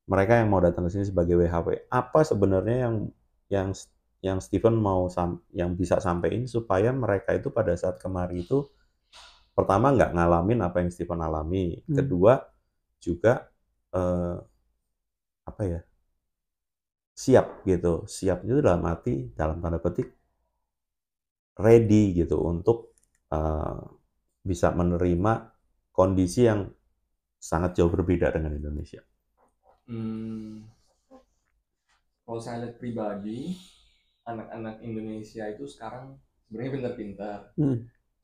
mereka yang mau datang ke sini sebagai WHV? Apa sebenarnya yang yang Steven yang bisa sampaikan supaya mereka itu pada saat kemari itu pertama nggak ngalamin apa yang Steven alami, kedua juga apa ya, siap gitu, siap itu dalam arti dalam tanda petik ready gitu untuk bisa menerima kondisi yang sangat jauh berbeda dengan Indonesia. Kalau saya lihat pribadi, anak-anak Indonesia itu sekarang sebenarnya pintar-pintar.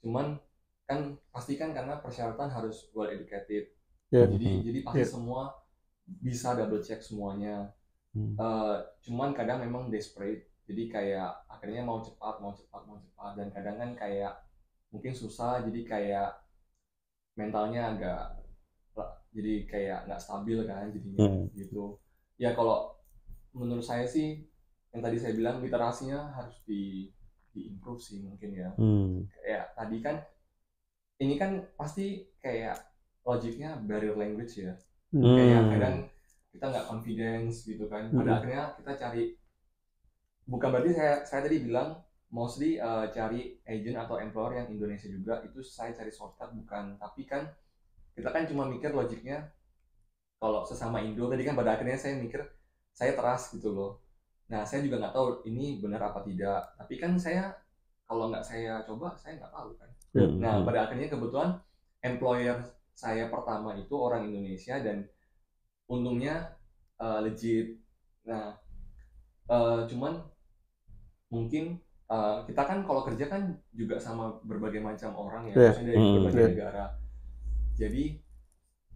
Cuman kan pasti kan karena persyaratan harus well educated. Jadi pasti semua bisa double check semuanya. Cuman kadang memang desperate. Jadi kayak akhirnya mau cepat dan kadang kan kayak mungkin susah, jadi kayak mentalnya agak jadi kayak nggak stabil kan jadinya gitu. Ya kalau menurut saya sih yang tadi saya bilang literasinya harus di-improve sih mungkin ya. Kayak tadi kan ini kan pasti kayak logiknya barrier language ya. Kayak kadang kita nggak confidence gitu kan. Pada akhirnya kita cari, bukan berarti saya tadi bilang mostly cari agent atau employer yang Indonesia juga, itu saya cari shortcut bukan, tapi kan kita kan cuma mikir logiknya kalau sesama Indo tadi kan pada akhirnya saya mikir saya trust gitu loh. Nah saya juga nggak tahu ini benar apa tidak, tapi kan saya kalau nggak saya coba saya nggak tahu kan. Nah pada akhirnya kebetulan employer saya pertama itu orang Indonesia dan untungnya legit. Nah cuman mungkin kita kan kalau kerja kan juga sama berbagai macam orang ya, maksudnya dari berbagai negara. Jadi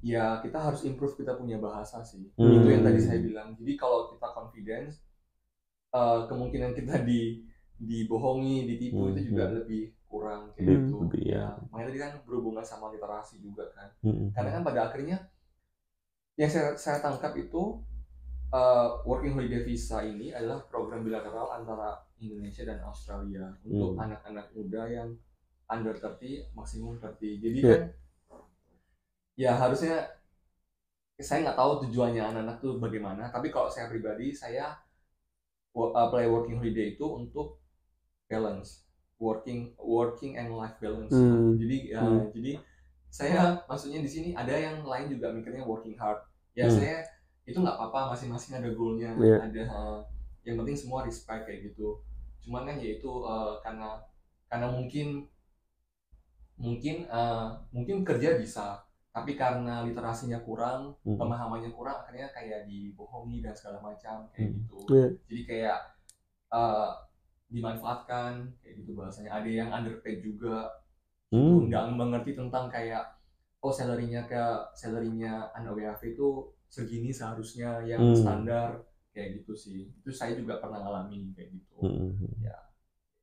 ya kita harus improve kita punya bahasa sih. Itu yang tadi saya bilang. Jadi kalau kita confidence, kemungkinan kita dibohongi, ditipu itu juga lebih kurang kayak gitu. Ya, makanya tadi kan berhubungan sama literasi juga kan. Karena kan pada akhirnya yang saya tangkap itu Working Holiday Visa ini adalah program bilateral antara Indonesia dan Australia untuk anak-anak muda yang under 30, maksimum 30. Jadi kan ya harusnya saya nggak tahu tujuannya anak-anak tuh bagaimana, tapi kalau saya pribadi saya apply Working Holiday itu untuk balance working and life balance. Jadi jadi saya maksudnya di sini ada yang lain juga mikirnya working hard. Ya saya itu nggak apa-apa, masing-masing ada goalnya, ada yang penting semua respect kayak gitu. Cuman kan ya itu karena mungkin kerja bisa, tapi karena literasinya kurang, pemahamannya kurang, akhirnya kayak dibohongi dan segala macam kayak gitu. Jadi kayak dimanfaatkan kayak gitu bahasanya. Ada yang underpaid juga, gitu, nggak mengerti tentang kayak salarynya anak WHV itu segini seharusnya yang standar kayak gitu sih. Itu saya juga pernah ngalamin kayak gitu. Ya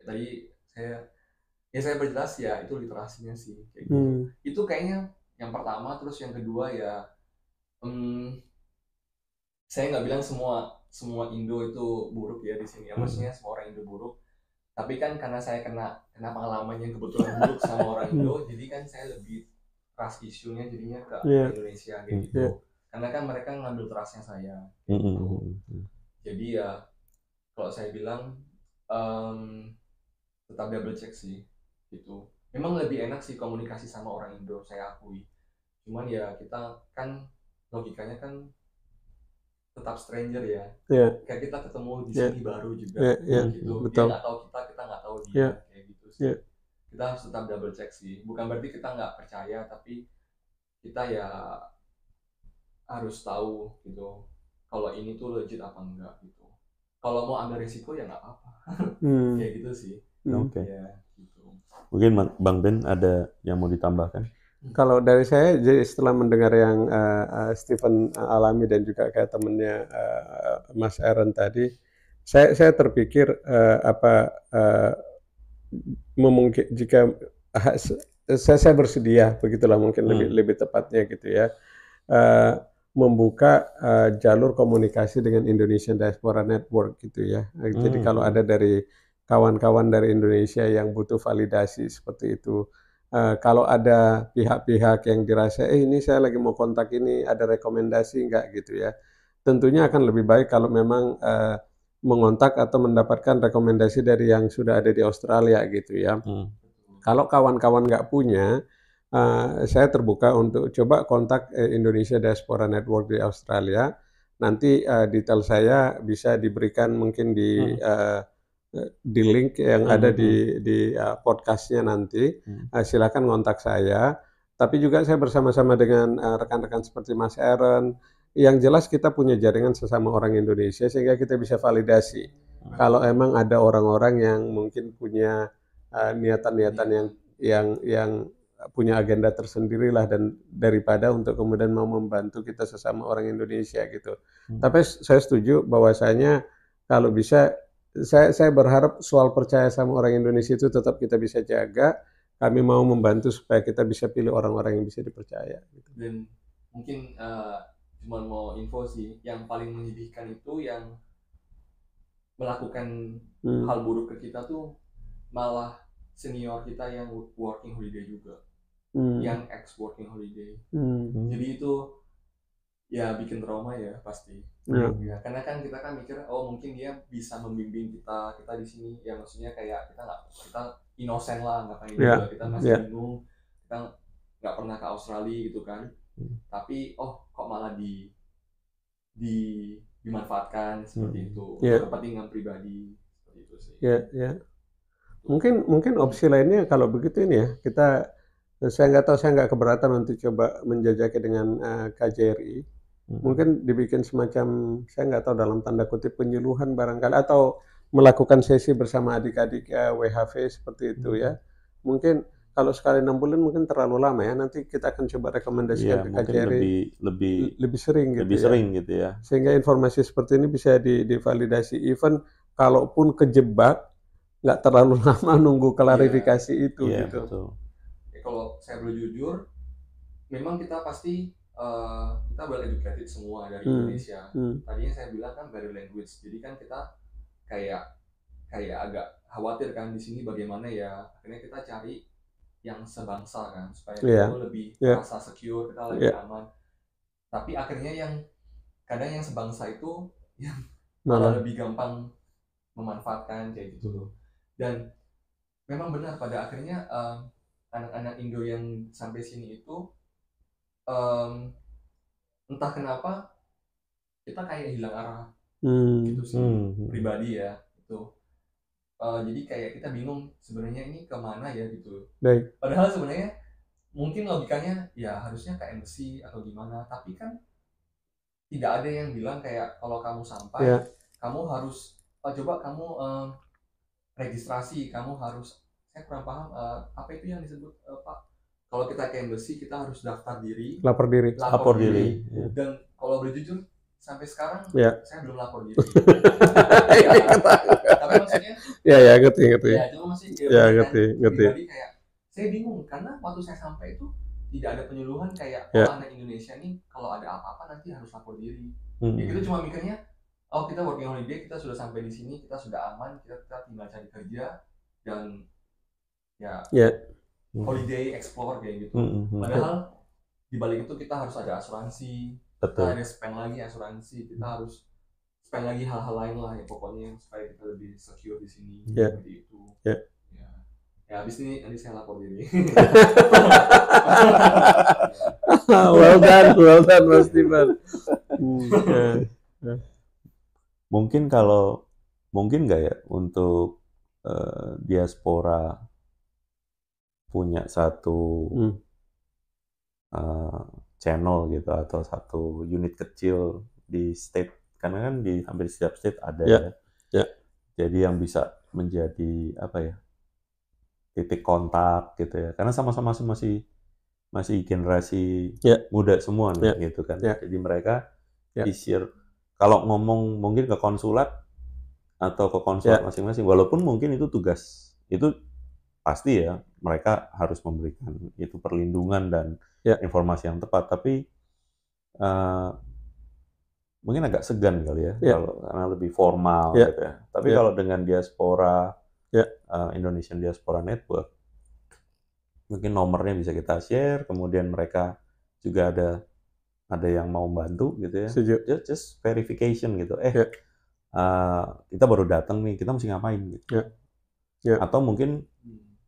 tadi saya berjelas ya itu literasinya sih kayak gitu. Itu kayaknya yang pertama. Terus yang kedua ya saya nggak bilang semua Indo itu buruk ya di sini ya, maksudnya semua orang Indo buruk, tapi kan karena saya kena pengalaman yang kebetulan buruk sama orang Indo, jadi kan saya lebih trust isunya jadinya ke Indonesia kayak gitu. Karena kan mereka ngambil trustnya saya kayak gitu. Jadi ya kalau saya bilang tetap double check sih gitu. Memang lebih enak sih komunikasi sama orang Indo, saya akui. Cuman ya kita kan logikanya kan tetap stranger ya. Kayak kita ketemu di sini baru juga gitu. Dia nggak tahu kita nggak tahu dia kayak gitu sih. Kita harus tetap double check sih. Bukan berarti kita nggak percaya, tapi kita ya harus tahu gitu kalau ini tuh legit apa enggak gitu. Kalau mau ambil risiko ya nggak apa-apa. Kayak gitu sih. Oke. Ya, gitu. Mungkin Bang Ben ada yang mau ditambahkan? Kalau dari saya, jadi setelah mendengar yang Stephen alami dan juga kayak temennya Mas Aaron tadi, saya terpikir memungkin jika saya bersedia, begitulah mungkin lebih tepatnya gitu ya, membuka jalur komunikasi dengan Indonesian Diaspora Network gitu ya. Jadi kalau ada dari kawan-kawan dari Indonesia yang butuh validasi seperti itu, kalau ada pihak-pihak yang dirasa, ini saya lagi mau kontak ini, ada rekomendasi nggak gitu ya. Tentunya akan lebih baik kalau memang mengontak atau mendapatkan rekomendasi dari yang sudah ada di Australia gitu ya. Kalau kawan-kawan nggak punya, saya terbuka untuk coba kontak Indonesia Diaspora Network di Australia. Nanti detail saya bisa diberikan mungkin di link yang ada di podcastnya nanti. Silakan kontak saya. Tapi juga saya bersama-sama dengan rekan-rekan seperti Mas Aaron. Yang jelas kita punya jaringan sesama orang Indonesia sehingga kita bisa validasi. Kalau emang ada orang-orang yang mungkin punya niatan-niatan yang punya agenda tersendiri lah, dan daripada untuk kemudian mau membantu kita sesama orang Indonesia gitu. Tapi saya setuju bahwasanya kalau bisa, saya berharap soal percaya sama orang Indonesia itu tetap kita bisa jaga. Kami mau membantu supaya kita bisa pilih orang-orang yang bisa dipercaya. Gitu. Dan mungkin cuma mau info sih, yang paling menyedihkan itu yang melakukan hal buruk ke kita tuh malah senior kita yang working holiday juga, yang ex working holiday. Jadi itu ya bikin trauma ya pasti. Ya, karena kan kita kan mikir, oh mungkin dia bisa membimbing kita di sini, ya maksudnya kayak kita innocent lah, ngapain juga, kita masih bingung, kita nggak pernah ke Australia gitu kan. Tapi kok malah dimanfaatkan seperti itu untuk kepentingan pribadi, seperti itu sih. Mungkin opsi lainnya kalau begitu ini ya, saya nggak keberatan untuk coba menjajaki dengan KJRI. Mungkin dibikin semacam, saya nggak tahu, dalam tanda kutip penyuluhan barangkali, atau melakukan sesi bersama adik-adik WHV seperti itu ya. Mungkin kalau sekali 6 bulan mungkin terlalu lama ya. Nanti kita akan coba rekomendasikan ke KJRI lebih sering gitu ya. Sehingga informasi seperti ini bisa divalidasi. Even kalaupun kejebak, nggak terlalu lama nunggu klarifikasi itu gitu. Betul. Kalau saya boleh jujur, memang kita pasti kita well educated semua dari Indonesia. Tadinya saya bilang kan very language, jadi kan kita kayak agak khawatir kan di sini bagaimana ya. Akhirnya kita cari yang sebangsa kan, supaya kita lebih merasa secure, kita lebih aman. Tapi akhirnya kadang yang sebangsa itu yang malah lebih gampang memanfaatkan kayak gitu loh. Dan memang benar pada akhirnya anak-anak Indo yang sampai sini itu entah kenapa kita kayak hilang arah gitu sih, pribadi ya itu. Jadi kayak kita bingung sebenarnya ini kemana ya gitu. Padahal sebenarnya mungkin logikanya ya harusnya ke embassy atau gimana, tapi kan tidak ada yang bilang kayak kalau kamu sampai kamu harus coba kamu registrasi, kamu harus, saya kurang paham apa itu yang disebut Pak, kalau kita ke embassy kita harus lapor diri. Dan kalau berjujur sampai sekarang saya belum lapor diri. Tapi maksudnya ngerti. Cuma masih pribadi kayak saya bingung karena waktu saya sampai itu tidak ada penyuluhan kayak anak Indonesia nih kalau ada apa-apa nanti harus lapor diri. Ya gitu, cuma mikirnya kita working holiday, kita sudah sampai di sini, kita sudah aman, kita tinggal cari kerja dan holiday explore kayak gitu. Padahal di balik itu kita harus ada asuransi, kita ada spend lagi asuransi, kita harus spend lagi hal-hal lain lah ya pokoknya supaya kita lebih secure di sini. Seperti itu. Ya habis ini nanti saya lapor diri. Well done Mas Diman. Mungkin nggak ya untuk diaspora punya satu channel gitu atau satu unit kecil di state, karena kan di hampir setiap state ada ya. Jadi yang bisa menjadi titik kontak gitu ya, karena sama-sama masih masih generasi muda semua nih, gitu kan. Jadi mereka di-share. Kalau ngomong mungkin ke konsulat atau ke konsulat masing-masing, walaupun mungkin itu tugas, itu pasti ya mereka harus memberikan itu perlindungan dan informasi yang tepat, tapi mungkin agak segan kali ya, kalau karena lebih formal gitu ya. Tapi kalau dengan diaspora, Indonesian Diaspora Network, mungkin nomornya bisa kita share, kemudian mereka juga ada yang mau bantu gitu ya. Just verification gitu. Kita baru datang nih, kita mesti ngapain gitu. Atau mungkin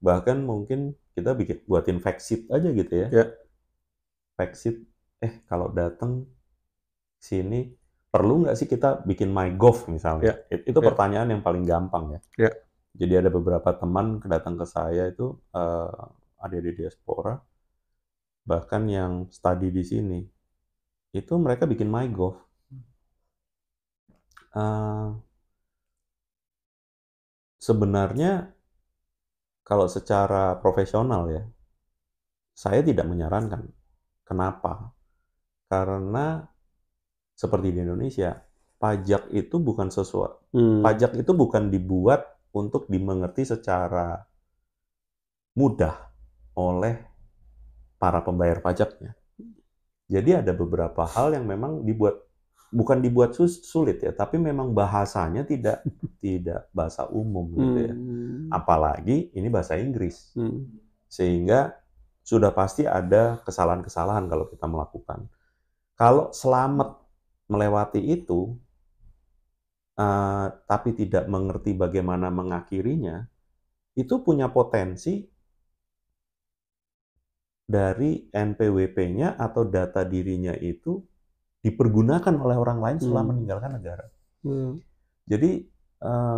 bahkan kita buatin fact sheet aja gitu ya. Fact sheet, kalau datang sini perlu nggak sih kita bikin MyGov misalnya? Itu pertanyaan yang paling gampang ya. Jadi ada beberapa teman datang ke saya itu ada di diaspora, bahkan yang studi di sini, itu mereka bikin MyGov. Sebenarnya kalau secara profesional ya, saya tidak menyarankan. Kenapa? Karena seperti di Indonesia, pajak itu bukan sesuatu. Pajak itu bukan dibuat untuk dimengerti secara mudah oleh para pembayar pajaknya. Jadi ada beberapa hal yang memang bukan dibuat sulit ya, tapi memang bahasanya tidak bahasa umum gitu ya. Apalagi ini bahasa Inggris. Sehingga sudah pasti ada kesalahan-kesalahan kalau kita melakukan. Kalau selamat melewati itu, tapi tidak mengerti bagaimana mengakhirinya, itu punya potensi dari NPWP-nya atau data dirinya itu dipergunakan oleh orang lain setelah meninggalkan negara. Jadi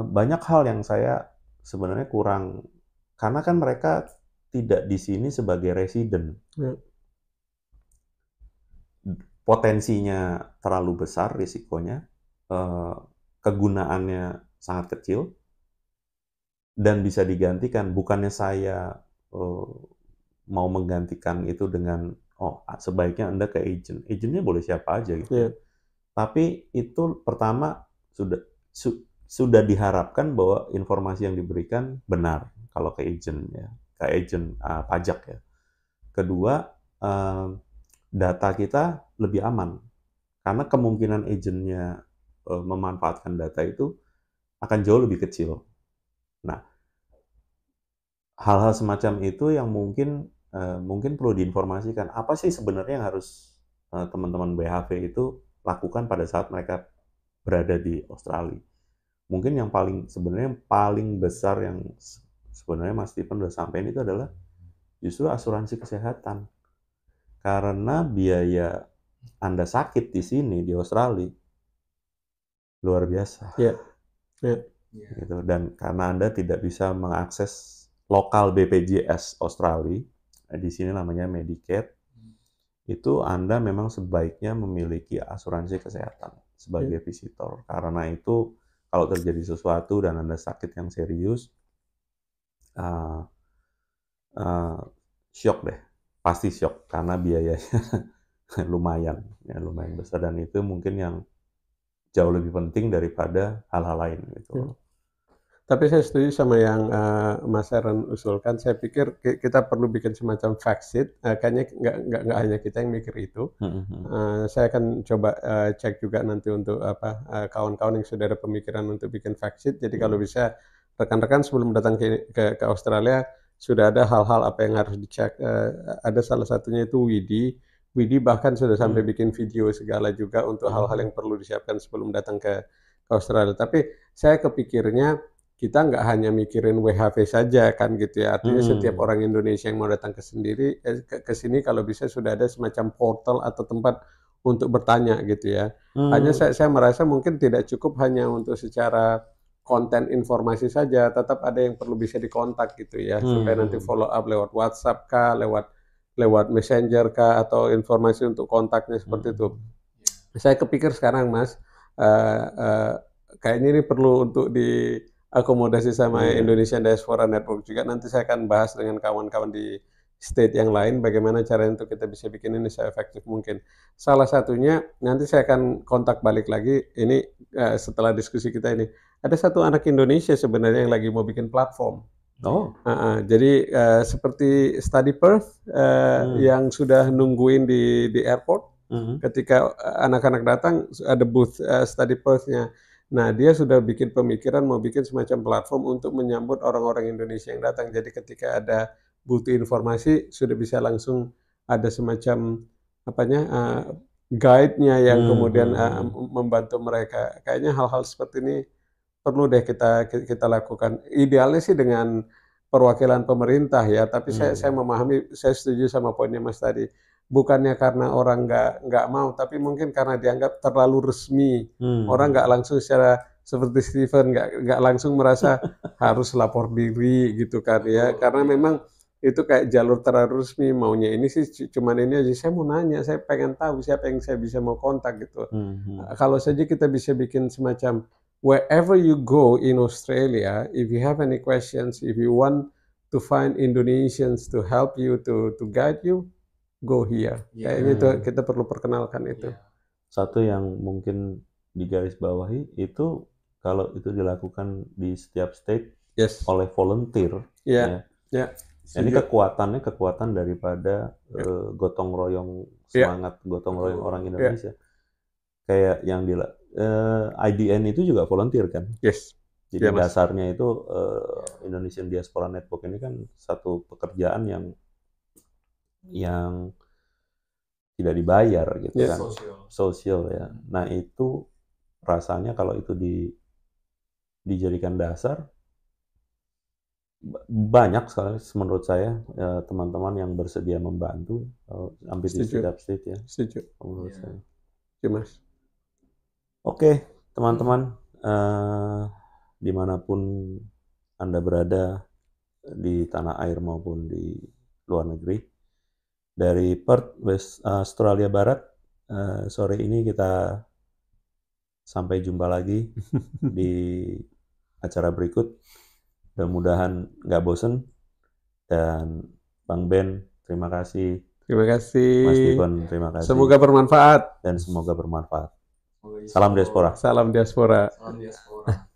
banyak hal yang saya sebenarnya kurang, karena kan mereka tidak di sini sebagai resident. Potensinya terlalu besar, risikonya, kegunaannya sangat kecil, dan bisa digantikan. Bukannya saya mau menggantikan itu dengan sebaiknya Anda ke agent. Agentnya boleh siapa aja gitu. Tapi itu pertama sudah diharapkan bahwa informasi yang diberikan benar kalau ke agent ya, ke agent pajak ya. Kedua, data kita lebih aman karena kemungkinan agentnya memanfaatkan data itu akan jauh lebih kecil. Nah, hal-hal semacam itu yang mungkin perlu diinformasikan. Apa sih sebenarnya yang harus teman-teman BHV itu lakukan pada saat mereka berada di Australia? Mungkin yang sebenarnya paling besar yang sebenarnya Mas Stephen udah sampaikan itu adalah justru asuransi kesehatan. Karena biaya Anda sakit di sini di Australia luar biasa. Gitu. Dan karena Anda tidak bisa mengakses lokal BPJS Australia, di sini namanya Medicaid, itu Anda memang sebaiknya memiliki asuransi kesehatan sebagai visitor. Karena itu kalau terjadi sesuatu dan Anda sakit yang serius, shock deh, pasti shock karena biayanya lumayan besar, dan itu mungkin yang jauh lebih penting daripada hal-hal lain gitu. Tapi saya setuju sama yang Mas Aaron usulkan. Saya pikir kita perlu bikin semacam fact sheet. Kayaknya nggak hanya kita yang mikir itu. Saya akan coba cek juga nanti untuk kawan-kawan yang sudah ada pemikiran untuk bikin fact sheet. Jadi kalau bisa rekan-rekan sebelum datang ke Australia sudah ada hal-hal apa yang harus dicek. Ada salah satunya itu Widi bahkan sudah sampai bikin video segala juga untuk hal-hal yang perlu disiapkan sebelum datang ke Australia. Tapi saya kepikirnya kita nggak hanya mikirin WHV saja kan gitu ya. Artinya setiap orang Indonesia yang mau datang ke sini kalau bisa sudah ada semacam portal atau tempat untuk bertanya gitu ya. Hanya saya merasa mungkin tidak cukup hanya untuk secara konten informasi saja, tetap ada yang perlu bisa dikontak gitu ya, supaya nanti follow up lewat WhatsApp kah, lewat Messenger kah, atau informasi untuk kontaknya seperti itu. Saya kepikir sekarang Mas, kayaknya ini perlu untuk diakomodasi sama Indonesian Diaspora Network juga. Nanti saya akan bahas dengan kawan-kawan di state yang lain, bagaimana caranya untuk kita bisa bikin ini se-efektif mungkin. Salah satunya, nanti saya akan kontak balik lagi, ini setelah diskusi kita ini, ada satu anak Indonesia sebenarnya yang lagi mau bikin platform. Jadi seperti Study Perth yang sudah nungguin di airport, ketika anak-anak datang, ada booth Study Perth-nya. Nah, dia sudah bikin pemikiran mau bikin semacam platform untuk menyambut orang-orang Indonesia yang datang. Jadi ketika ada butuh informasi, sudah bisa langsung ada semacam guide-nya yang kemudian membantu mereka. Kayaknya hal-hal seperti ini perlu deh kita lakukan. Idealnya sih dengan perwakilan pemerintah ya, tapi saya memahami, saya setuju sama poinnya Mas tadi. Bukannya karena orang nggak mau, tapi mungkin karena dianggap terlalu resmi. Orang nggak langsung secara seperti Stephen nggak langsung merasa harus lapor diri gitu kan ya, karena memang itu kayak jalur terlalu resmi. Maunya ini sih cuman ini aja, saya mau nanya, saya pengen tahu siapa yang saya bisa mau kontak gitu. Kalau saja kita bisa bikin semacam wherever you go in Australia, if you have any questions, if you want to find Indonesians to help you, to guide you, go here. Kayaknya itu kita perlu perkenalkan itu. Satu yang mungkin digarisbawahi itu kalau itu dilakukan di setiap state oleh volunteer. Ini kekuatan daripada gotong royong, semangat gotong royong orang Indonesia. Kayak yang IDN itu juga volunteer kan? Jadi dasarnya itu Indonesian Diaspora Network ini kan satu pekerjaan yang tidak dibayar gitu kan, sosial ya. Nah itu rasanya kalau itu dijadikan dasar, banyak sekali menurut saya teman-teman yang bersedia membantu hampir di setiap state ya. Setuju. Menurut saya. Mas. Oke, teman-teman, dimanapun Anda berada di tanah air maupun di luar negeri, dari Perth, West Australia Barat, sore ini kita sampai jumpa lagi di acara berikut. Mudah-mudahan nggak bosen. Dan Bang Ben, terima kasih. Terima kasih. Mas Stephen, terima kasih. Semoga bermanfaat. Dan semoga bermanfaat. Salam diaspora. Salam diaspora. Salam diaspora.